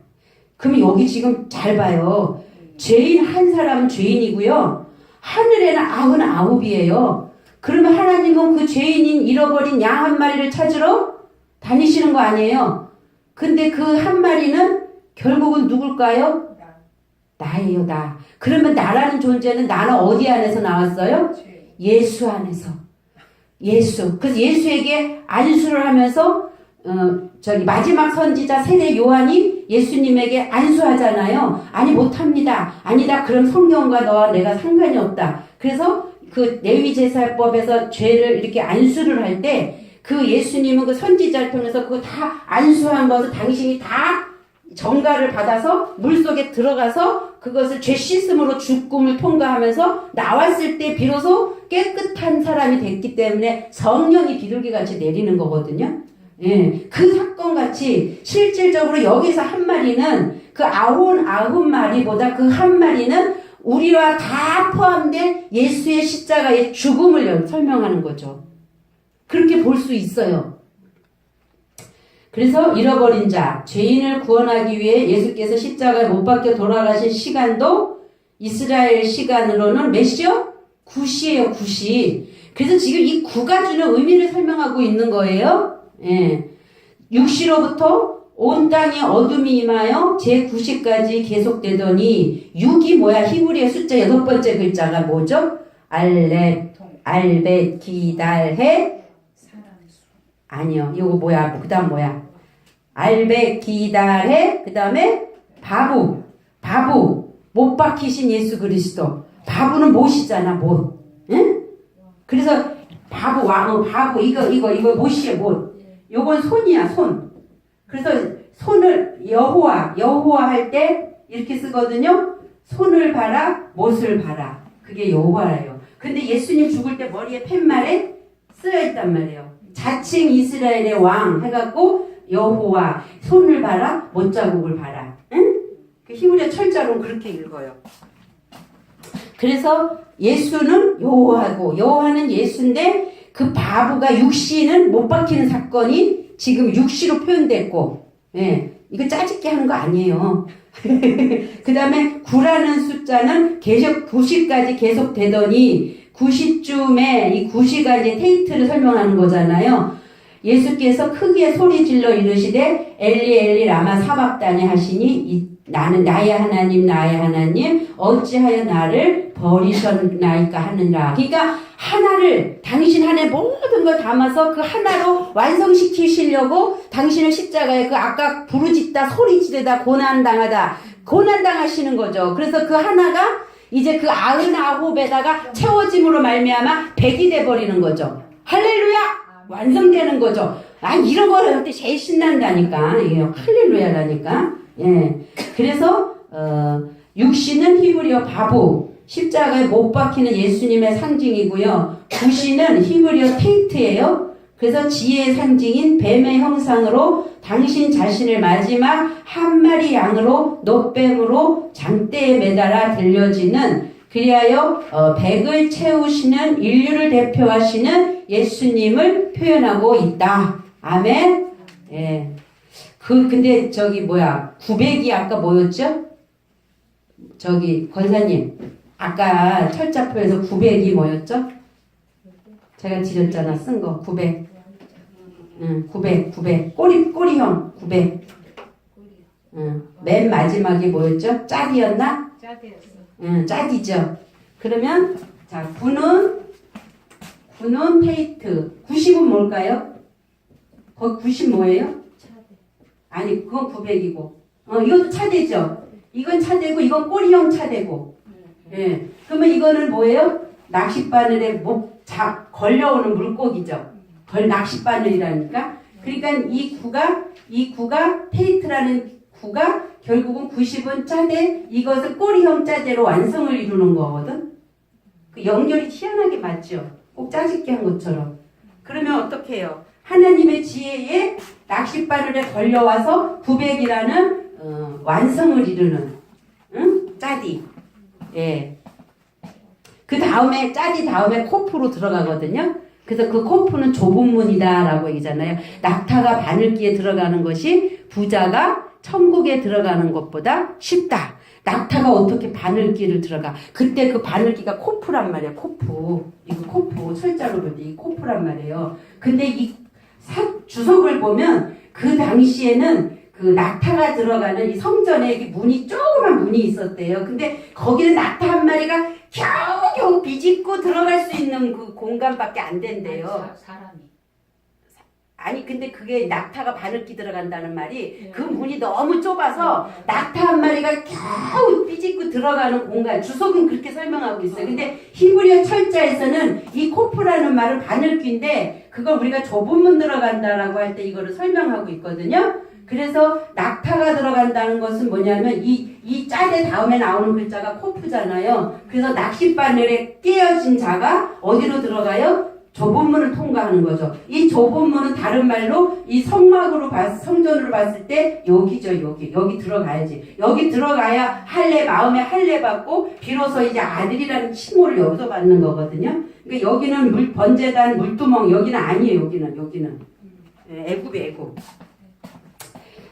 Speaker 1: 그럼 여기 지금 잘 봐요. 죄인 한 사람은 죄인이고요. 하늘에는 99이에요. 그러면 하나님은 그 죄인인 잃어버린 양 한 마리를 찾으러 다니시는 거 아니에요? 근데 그 한 마리는 결국은 누굴까요? 나예요, 나. 그러면 나라는 존재는 나는 어디 안에서 나왔어요? 예수 안에서. 예수. 그래서 예수에게 안수를 하면서 마지막 선지자 세례 요한이 예수님에게 안수하잖아요. 아니 못합니다. 아니다. 그럼 성경과 너와 내가 상관이 없다. 그래서 그 레위제사법에서 죄를 이렇게 안수를 할 때 그 예수님은 그 선지자를 통해서 그거 다 안수한 것을 당신이 다 전가를 받아서 물속에 들어가서 그것을 죄 씻음으로 죽음을 통과하면서 나왔을 때 비로소 깨끗한 사람이 됐기 때문에 성령이 비둘기같이 내리는 거거든요. 예, 그 사건같이 실질적으로 여기서 한 마리는 그 99마리보다 그 한 마리는 우리와 다 포함된 예수의 십자가의 죽음을 설명하는 거죠. 그렇게 볼 수 있어요. 그래서 잃어버린 자, 죄인을 구원하기 위해 예수께서 십자가에 못 박혀 돌아가신 시간도 이스라엘 시간으로는 몇 시요? 9시예요, 9시. 그래서 지금 이 9가 주는 의미를 설명하고 있는 거예요. 예. 6시로부터 온 땅에 어둠이 임하여 제9시까지 계속되더니 6이 뭐야? 히브리의 숫자 8번째 글자가 뭐죠? 알벳, 기달해. 아니요. 이거 뭐야? 그 다음 뭐야? 알벳, 기달해. 그 다음에 바부. 못 박히신 예수 그리스도. 바부는 못이잖아, 못. 응? 그래서 바부, 이거 못이에요, 못. 요건 손이야, 손. 그래서 손을 여호와 할 때 이렇게 쓰거든요. 손을 봐라, 못을 봐라. 그게 여호와예요. 근데 예수님 죽을 때 머리에 팻말에 쓰여있단 말이에요. 자칭 이스라엘의 왕 해갖고 여호와 손을 봐라 못자국을 봐라. 응? 그 히브리어 철자로는 그렇게 읽어요. 그래서 예수는 여호와고 여호와는 예수인데 그 바보가 육시는 못 박히는 사건이 지금 육시로 표현됐고 예, 이거 짜집게 하는 거 아니에요. 그 다음에 9라는 숫자는 계속 9시까지 계속 되더니 9시쯤에 이 9시가 이제 테이트를 설명하는 거잖아요. 예수께서 크게 소리 질러 이르시되 엘리 라마 사박다니 하시니 나는 나의 하나님 어찌하여 나를 버리셨나이까 하느라. 그러니까 하나를 당신 안에 모든 걸 담아서 그 하나로 완성시키시려고 당신을 십자가에 그 아까 부르짖다 소리 지르다 고난당하시는 거죠. 그래서 그 하나가 이제 그 99에다가 채워짐으로 말미암아 100이 돼버리는 거죠. 할렐루야! 완성되는 거죠. 이런 거를 할 때 제일 신난다니까. 이게 할렐루야라니까. 예. 그래서, 육시는 히브리어 바보, 십자가에 못 박히는 예수님의 상징이고요. 구시는 히브리어 테이트예요. 그래서 지혜의 상징인 뱀의 형상으로 당신 자신을 마지막 한 마리 양으로 놋뱀으로 장대에 매달아 들려지는 그리하여 100을 채우시는 인류를 대표하시는 예수님을 표현하고 있다. 아멘. 예. 근데 900이 아까 뭐였죠? 권사님. 아까 철자표에서 900이 뭐였죠? 제가 드렸잖아, 쓴 거. 900. 900. 꼬리형 900. 맨 마지막이 뭐였죠? 짝이었나?
Speaker 2: 짝이었어.
Speaker 1: 짝이죠. 그러면, 자, 9는 테이트. 90은 뭘까요? 거기 90 뭐예요?
Speaker 2: 차대.
Speaker 1: 아니, 그건 900이고. 이것도 차대죠? 이건 차대고, 이건 꼬리형 차대고. 예. 그러면 이거는 뭐예요? 낚싯바늘에 걸려오는 물고기죠. 낚싯바늘이라니까. 그러니까 이 구가 테이트라는 구가 결국은 90은 짜대, 이것을 꼬리형 짜대로 완성을 이루는 거거든. 그 연결이 희한하게 맞죠? 꼭 짜집기 한 것처럼. 그러면 어떻게 해요? 하나님의 지혜에 낚싯바늘에 걸려와서 900이라는 완성을 이루는 짜디. 예. 그 다음에 짜디 다음에 코프로 들어가거든요. 그래서 그 코프는 좁은 문이다라고 얘기잖아요. 낙타가 바늘기에 들어가는 것이 부자가 천국에 들어가는 것보다 쉽다. 낙타가 어떻게 바늘기를 들어가? 그때 그 바늘기가 코프란 말이야. 코프. 이거 코프. 철자로 볼 때 이 코프란 말이에요. 근데 이 주석을 보면 그 당시에는 그 낙타가 들어가는 이 성전에 이렇게 문이 조그만 문이 있었대요. 근데 거기는 낙타 한 마리가 겨우겨우 비집고 들어갈 수 있는 그 공간밖에 안 된대요.
Speaker 2: 사람이.
Speaker 1: 아니 근데 그게 낙타가 바늘기 들어간다는 말이 그 문이 너무 좁아서 낙타 한 마리가 겨우 삐집고 들어가는 공간. 주석은 그렇게 설명하고 있어요. 근데 히브리어 철자에서는 이 코프라는 말은 바늘기인데 그걸 우리가 좁은 문 들어간다라고 할 때 이거를 설명하고 있거든요. 그래서 낙타가 들어간다는 것은 뭐냐면 이 짜대 다음에 나오는 글자가 코프잖아요. 그래서 낚싯바늘에 끼어진 자가 어디로 들어가요? 좁은 문을 통과하는 거죠. 이 좁은 문은 다른 말로 이 성전으로 봤을 때 여기죠. 여기 들어가야지. 여기 들어가야 마음에 할례 받고 비로소 이제 아들이라는 칭호를 여기서 받는 거거든요. 그러니까 여기는 번제단 물두멍, 여기는 아니에요. 여기는 애굽.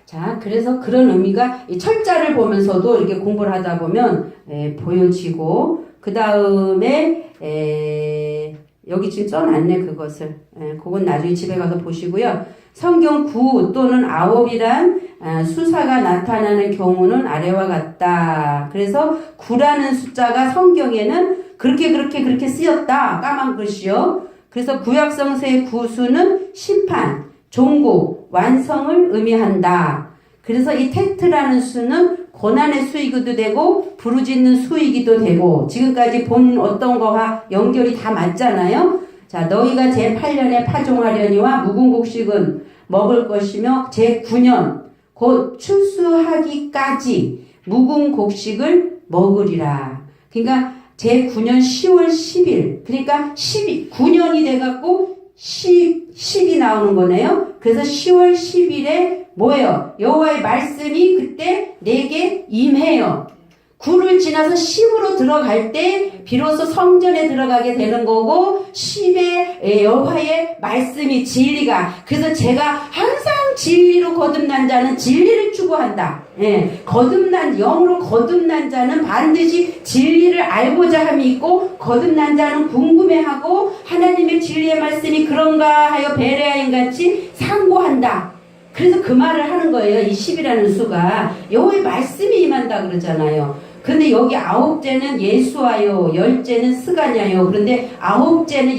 Speaker 1: 자, 그래서 그런 의미가 이 철자를 보면서도 이렇게 공부를 하다 보면 보여지고, 그 다음에 여기 지금 써놨네, 그것을. 그건 나중에 집에 가서 보시고요. 성경 9 또는 9이란 수사가 나타나는 경우는 아래와 같다. 그래서 9라는 숫자가 성경에는 그렇게 쓰였다. 까만 글씨요. 그래서 구약성서의 9수는 심판, 종국, 완성을 의미한다. 그래서 이 테트라는 수는 고난의 수이기도 되고 부르짖는 수이기도 되고 지금까지 본 어떤 거와 연결이 다 맞잖아요. 자, 너희가 제8년에 파종하려니와 묵은 곡식은 먹을 것이며 제9년 곧 출수하기까지 묵은 곡식을 먹으리라. 그러니까 제9년 10월 10일 그러니까 9년이 돼갖고 10이 나오는 거네요. 그래서 10월 10일에 뭐예요? 여호와의 말씀이 그때 내게 임해요. 9를 지나서 10으로 들어갈 때 비로소 성전에 들어가게 되는 거고 10에 여호와의 말씀이 진리가 그래서 제가 항상 진리로 거듭난 자는 진리를 추구한다. 영으로 거듭난 자는 반드시 진리를 알고자 함이 있고 거듭난 자는 궁금해하고 하나님의 진리의 말씀이 그런가 하여 베레아인같이 상고한다. 그래서 그 말을 하는 거예요. 이 10이라는 수가 여호와의 말씀이 임한다 그러잖아요. 근데 여기 9째는 예수와요, 10째는 스가냐요. 그런데 9째는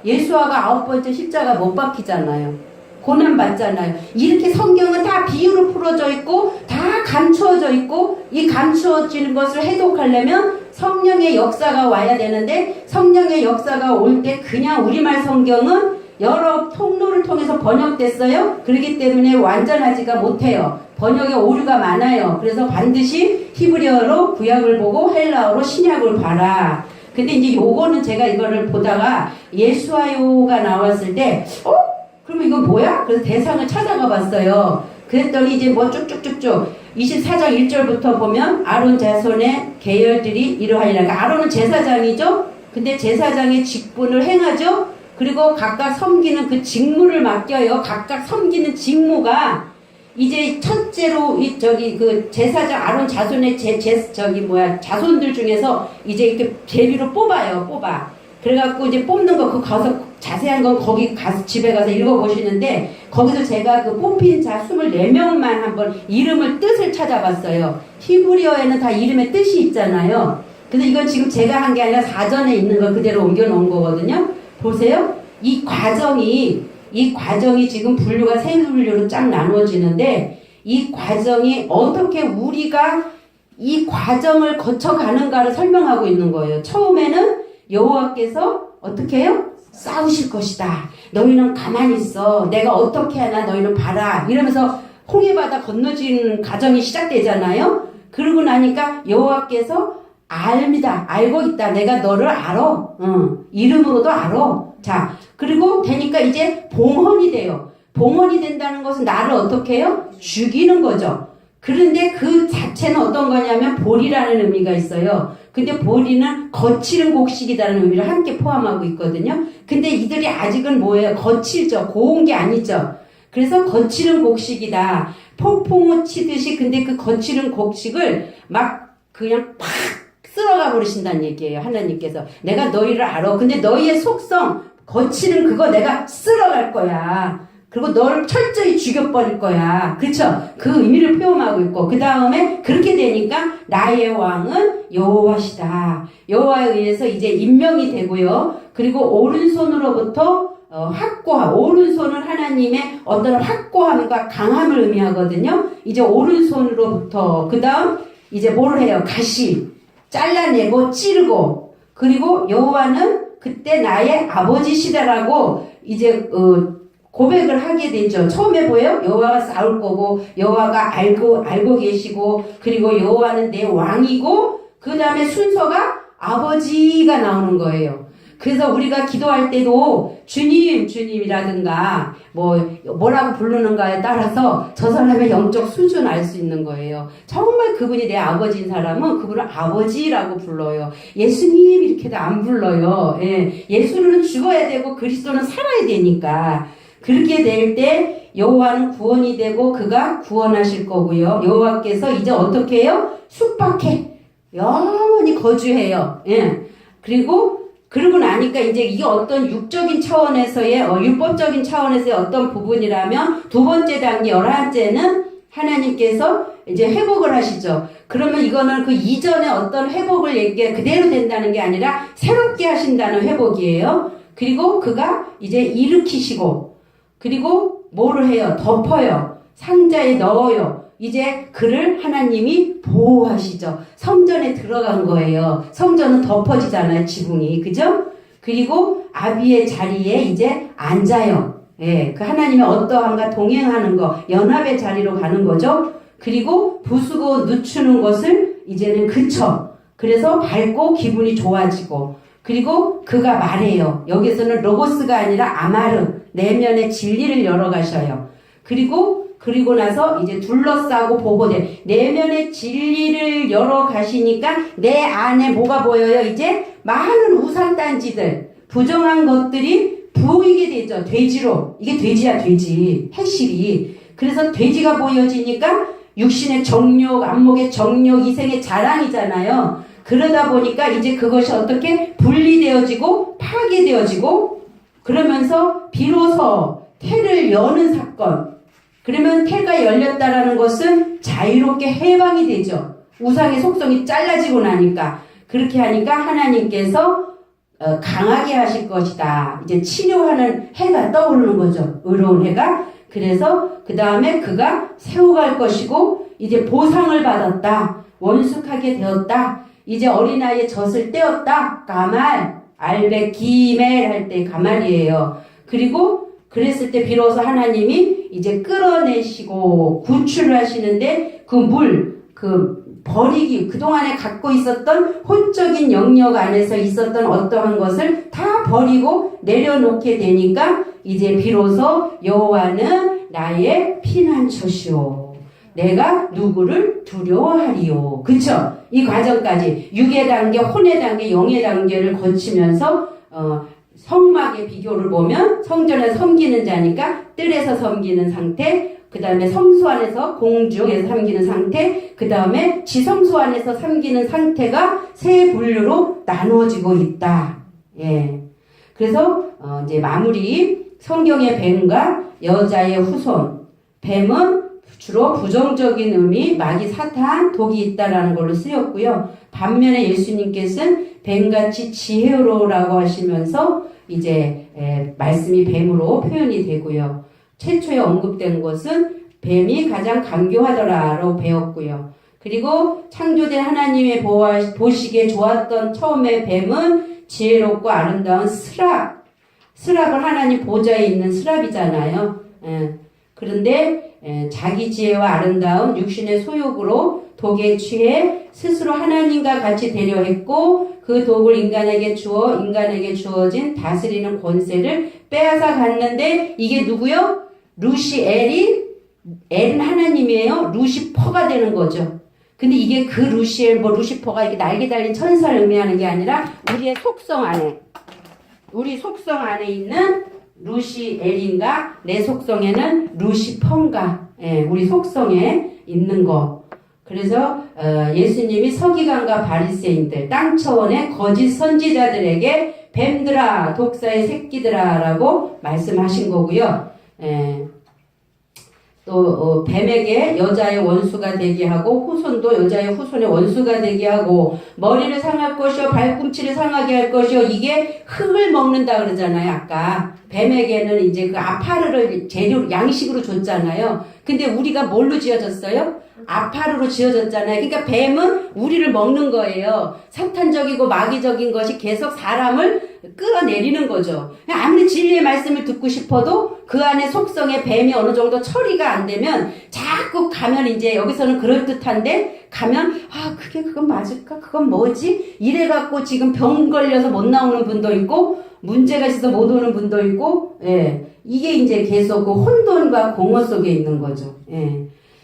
Speaker 1: 예수와가 9번째 십자가 못 박히잖아요. 고난 받잖아요. 이렇게 성경은 다 비유로 풀어져 있고 다 감추어져 있고 이 감추어지는 것을 해독하려면 성령의 역사가 와야 되는데 성령의 역사가 올 때 그냥 우리말 성경은 여러 통로를 통해서 번역됐어요. 그렇기 때문에 완전하지가 못해요. 번역에 오류가 많아요. 그래서 반드시 히브리어로 구약을 보고 헬라어로 신약을 봐라. 근데 이제 요거는 제가 이거를 보다가 예수와요가 나왔을 때 그러면 이거 뭐야? 그래서 대상을 찾아가 봤어요. 그랬더니 이제 뭐 쭉쭉쭉쭉 24장 1절부터 보면 아론 자손의 계열들이 이러하리라. 그러니까 아론은 제사장이죠. 근데 제사장의 직분을 행하죠. 그리고 각각 섬기는 그 직무를 맡겨요. 각각 섬기는 직무가 이제 첫째로 그 제사장 아론 자손의 자손들 중에서 이제 이렇게 제비로 뽑아. 그래갖고 이제 뽑는 거 그 가서 자세한 건 거기 가서 집에 가서 읽어보시는데 거기서 제가 그 뽑힌 자 24명만 한번 이름을 뜻을 찾아봤어요. 히브리어에는 다 이름의 뜻이 있잖아요. 근데 이건 지금 제가 한 게 아니라 사전에 있는 거 그대로 옮겨놓은 거거든요. 보세요. 이 과정이 지금 분류가 세 분류로 쫙 나누어지는데 이 과정이 어떻게 우리가 이 과정을 거쳐가는가를 설명하고 있는 거예요. 처음에는 여호와께서 어떻게 해요? 싸우실 것이다. 너희는 가만히 있어. 내가 어떻게 하나 너희는 봐라. 이러면서 홍해바다 건너진 과정이 시작되잖아요. 그러고 나니까 여호와께서 압니다. 알고 있다. 내가 너를 알아. 이름으로도 알아. 자, 그리고 되니까 이제 봉헌이 돼요. 봉헌이 된다는 것은 나를 어떻게 해요? 죽이는 거죠. 그런데 그 자체는 어떤 거냐면 볼이라는 의미가 있어요. 근데 볼이는 거칠은 곡식이라는 의미를 함께 포함하고 있거든요. 근데 이들이 아직은 뭐예요? 거칠죠. 고운 게 아니죠. 그래서 거칠은 곡식이다. 폭풍우 치듯이 근데 그 거칠은 곡식을 막 그냥 팍 쓸어가 버리신다는 얘기예요. 하나님께서. 내가 너희를 알아. 근데 너희의 속성, 거칠은 그거 내가 쓸어갈 거야. 그리고 너를 철저히 죽여버릴 거야. 그렇죠? 그 의미를 표현하고 있고 그 다음에 그렇게 되니까 나의 왕은 여호와시다. 여호와에 의해서 이제 임명이 되고요. 그리고 오른손으로부터 확고함, 오른손은 하나님의 어떤 확고함과 강함을 의미하거든요. 이제 오른손으로부터 그 다음 이제 뭐를 해요? 가시 잘라내고 찌르고 그리고 여호와는 그때 나의 아버지시다라고 이제 고백을 하게 되죠. 처음에 보여요? 여호와가 싸울 거고 여호와가 알고 계시고 그리고 여호와는 내 왕이고 그 다음에 순서가 아버지가 나오는 거예요. 그래서 우리가 기도할 때도 주님이라든가 뭐라고 부르는가에 따라서 저 사람의 영적 수준 알 수 있는 거예요. 정말 그분이 내 아버지인 사람은 그분을 아버지라고 불러요. 예수님 이렇게도 안 불러요. 예. 예수는 죽어야 되고 그리스도는 살아야 되니까. 그렇게 될 때 여호와는 구원이 되고 그가 구원하실 거고요. 여호와께서 이제 어떻게 해요? 숙박해. 영원히 거주해요. 예. 그러고 나니까 이제 이게 어떤 육적인 차원에서의 율법적인 차원에서의 어떤 부분이라면 두 번째 단계 11째는 하나님께서 이제 회복을 하시죠. 그러면 이거는 그 이전에 어떤 회복을 얘기해 그대로 된다는 게 아니라 새롭게 하신다는 회복이에요. 그리고 그가 이제 일으키시고 그리고 뭐를 해요? 덮어요. 상자에 넣어요. 이제 그를 하나님이 보호하시죠. 성전에 들어간 거예요. 성전은 덮어지잖아요. 지붕이. 그죠? 그리고 아비의 자리에 이제 앉아요. 예, 그 하나님의 어떠함과 동행하는 거, 연합의 자리로 가는 거죠. 그리고 부수고 늦추는 것을 이제는 그쳐. 그래서 밝고 기분이 좋아지고 그리고 그가 말해요. 여기서는 로고스가 아니라 아마르, 내면의 진리를 열어가셔요. 그리고 나서 이제 둘러싸고 보고돼. 내면의 진리를 열어가시니까 내 안에 뭐가 보여요? 이제 많은 우상단지들, 부정한 것들이 보이게 되죠. 돼지로. 이게 돼지야, 돼지. 핵실이. 그래서 돼지가 보여지니까 육신의 정욕, 안목의 정욕, 이생의 자랑이잖아요. 그러다 보니까 이제 그것이 어떻게 분리되어지고 파괴되어지고 그러면서 비로소 태를 여는 사건. 그러면 태가 열렸다라는 것은 자유롭게 해방이 되죠. 우상의 속성이 잘라지고 나니까. 그렇게 하니까 하나님께서 강하게 하실 것이다. 이제 치료하는 해가 떠오르는 거죠. 의로운 해가. 그래서 그 다음에 그가 세워갈 것이고 이제 보상을 받았다. 원숙하게 되었다. 이제 어린아이의 젖을 떼었다. 가말, 알베, 기멜 할 때 가말이에요. 그리고 그랬을 때 비로소 하나님이 이제 끌어내시고 구출을 하시는데 버리기, 그동안에 갖고 있었던 혼적인 영역 안에서 있었던 어떠한 것을 다 버리고 내려놓게 되니까 이제 비로소 여호와는 나의 피난처시오. 내가 누구를 두려워하리요. 그쵸? 이 과정까지 육의 단계, 혼의 단계, 영의 단계를 거치면서 성막의 비교를 보면 성전에 섬기는 자니까 뜰에서 섬기는 상태, 그 다음에 성소 안에서 공중에서 섬기는 상태, 그 다음에 지성소 안에서 섬기는 상태가 세 분류로 나누어지고 있다. 예. 그래서 이제 마무리 성경의 뱀과 여자의 후손. 뱀은 주로 부정적인 의미, 마귀, 사탄, 독이 있다라는 걸로 쓰였고요. 반면에 예수님께서는 뱀같이 지혜로라고 하시면서 이제 말씀이 뱀으로 표현이 되고요. 최초에 언급된 것은 뱀이 가장 강교하더라라고 배웠고요. 그리고 창조된 하나님의 보시기에 좋았던 처음에 뱀은 지혜롭고 아름다운 스랍은 하나님 보좌에 있는 스랍이잖아요. 그런데 자기 지혜와 아름다운 육신의 소욕으로 독에 취해 스스로 하나님과 같이 되려 했고 그 독을 인간에게 주어진 다스리는 권세를 빼앗아 갔는데 이게 누구요? 엘은 하나님이에요. 루시퍼가 되는 거죠. 근데 이게 그 루시퍼가 이렇게 날개 달린 천사를 의미하는 게 아니라 우리의 속성 안에 있는 루시엘인가 내 속성에는 루시퍼인가 우리 속성에 있는 거. 그래서 예수님이 서기관과 바리새인들 땅 차원의 거짓 선지자들에게 뱀들아 독사의 새끼들아 라고 말씀하신 거고요. 또 뱀에게 여자의 원수가 되게 하고 후손도 여자의 후손의 원수가 되게 하고 머리를 상할 것이요 발꿈치를 상하게 할 것이요 이게 흙을 먹는다 그러잖아요. 아까 뱀에게는 이제 그 아파르를 재료 양식으로 줬잖아요. 근데 우리가 뭘로 지어졌어요? 아파르로 지어졌잖아요. 그러니까 뱀은 우리를 먹는 거예요. 사탄적이고 마귀적인 것이 계속 사람을 끌어내리는 거죠. 아무리 진리의 말씀을 듣고 싶어도 그 안에 속성에 뱀이 어느 정도 처리가 안 되면 자꾸 가면 이제 여기서는 그럴듯한데 가면 그건 맞을까? 그건 뭐지? 이래갖고 지금 병 걸려서 못 나오는 분도 있고 문제가 있어서 못 오는 분도 있고 이게 이제 계속 그 혼돈과 공허 속에 있는 거죠.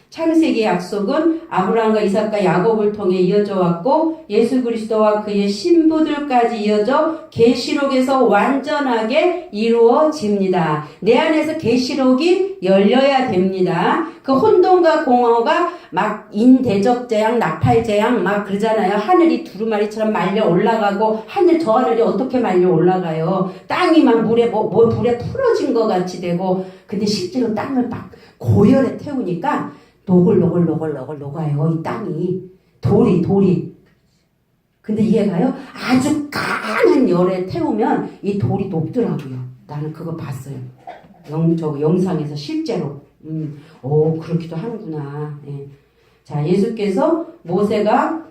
Speaker 1: 창세기 약속은 아브라함과 이삭과 야곱을 통해 이어져 왔고 예수 그리스도와 그의 신부들까지 이어져 계시록에서 완전하게 이루어집니다. 내 안에서 계시록이 열려야 됩니다. 그 혼돈과 공허가 막 인대적재앙, 나팔재앙 막 그러잖아요. 하늘이 두루마리처럼 말려 올라가고 저 하늘이 어떻게 말려 올라가요. 땅이 막 물에 불에 풀어진 것 같이 되고 근데 실제로 땅을 막 고열에 태우니까 노골노골 녹아요. 이 땅이 돌이 근데 이해가요? 아주 강한 열에 태우면 이 돌이 녹더라고요. 나는 그거 봤어요. 영상에서 실제로 그렇기도 하는구나. 자, 예수께서 모세가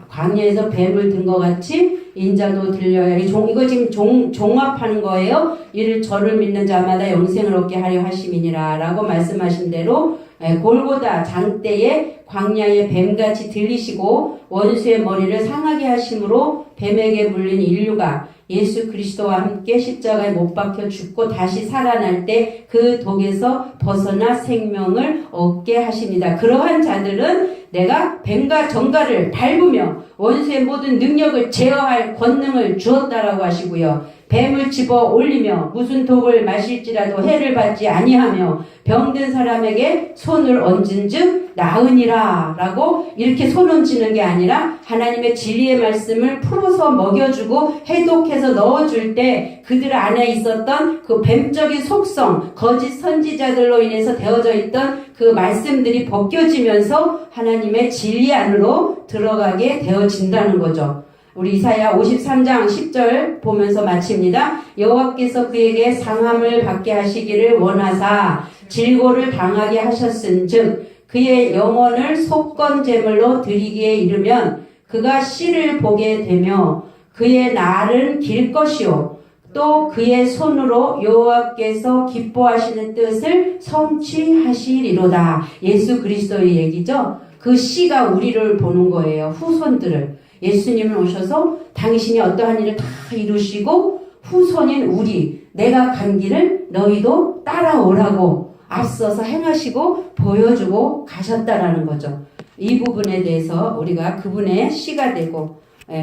Speaker 1: 광야에서 뱀을 든 것 같이 인자도 들려야 이거 지금 종합하는 거예요. 이를 저를 믿는 자마다 영생을 얻게 하려 하심이니라 라고 말씀하신 대로 골고다 장대에 광야에 뱀같이 들리시고 원수의 머리를 상하게 하심으로 뱀에게 물린 인류가 예수 그리스도와 함께 십자가에 못 박혀 죽고 다시 살아날 때 그 독에서 벗어나 생명을 얻게 하십니다. 그러한 자들은 내가 뱀과 정갈을 밟으며 원수의 모든 능력을 제어할 권능을 주었다라고 하시고요. 뱀을 집어 올리며 무슨 독을 마실지라도 해를 받지 아니하며 병든 사람에게 손을 얹은즉 나으니라 라고 이렇게 손 얹는 게 아니라 하나님의 진리의 말씀을 풀어서 먹여주고 해독해서 넣어줄 때 그들 안에 있었던 그 뱀적인 속성 거짓 선지자들로 인해서 되어져 있던 그 말씀들이 벗겨지면서 하나님의 진리 안으로 들어가게 되어진다는 거죠. 우리 이사야 53장 10절 보면서 마칩니다. 여호와께서 그에게 상함을 받게 하시기를 원하사 질고를 당하게 하셨은즉 그의 영혼을 속건 제물로 드리기에 이르면 그가 씨를 보게 되며 그의 날은 길 것이요 또 그의 손으로 여호와께서 기뻐하시는 뜻을 성취하시리로다. 예수 그리스도의 얘기죠. 그 씨가 우리를 보는 거예요. 후손들을. 예수님은 오셔서 당신이 어떠한 일을 다 이루시고 후손인 우리 내가 간 길을 너희도 따라오라고 앞서서 행하시고 보여주고 가셨다라는 거죠. 이 부분에 대해서 우리가 그분의 씨가 되고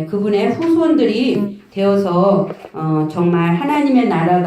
Speaker 1: 그분의 후손들이 되어서 정말 하나님의 나라가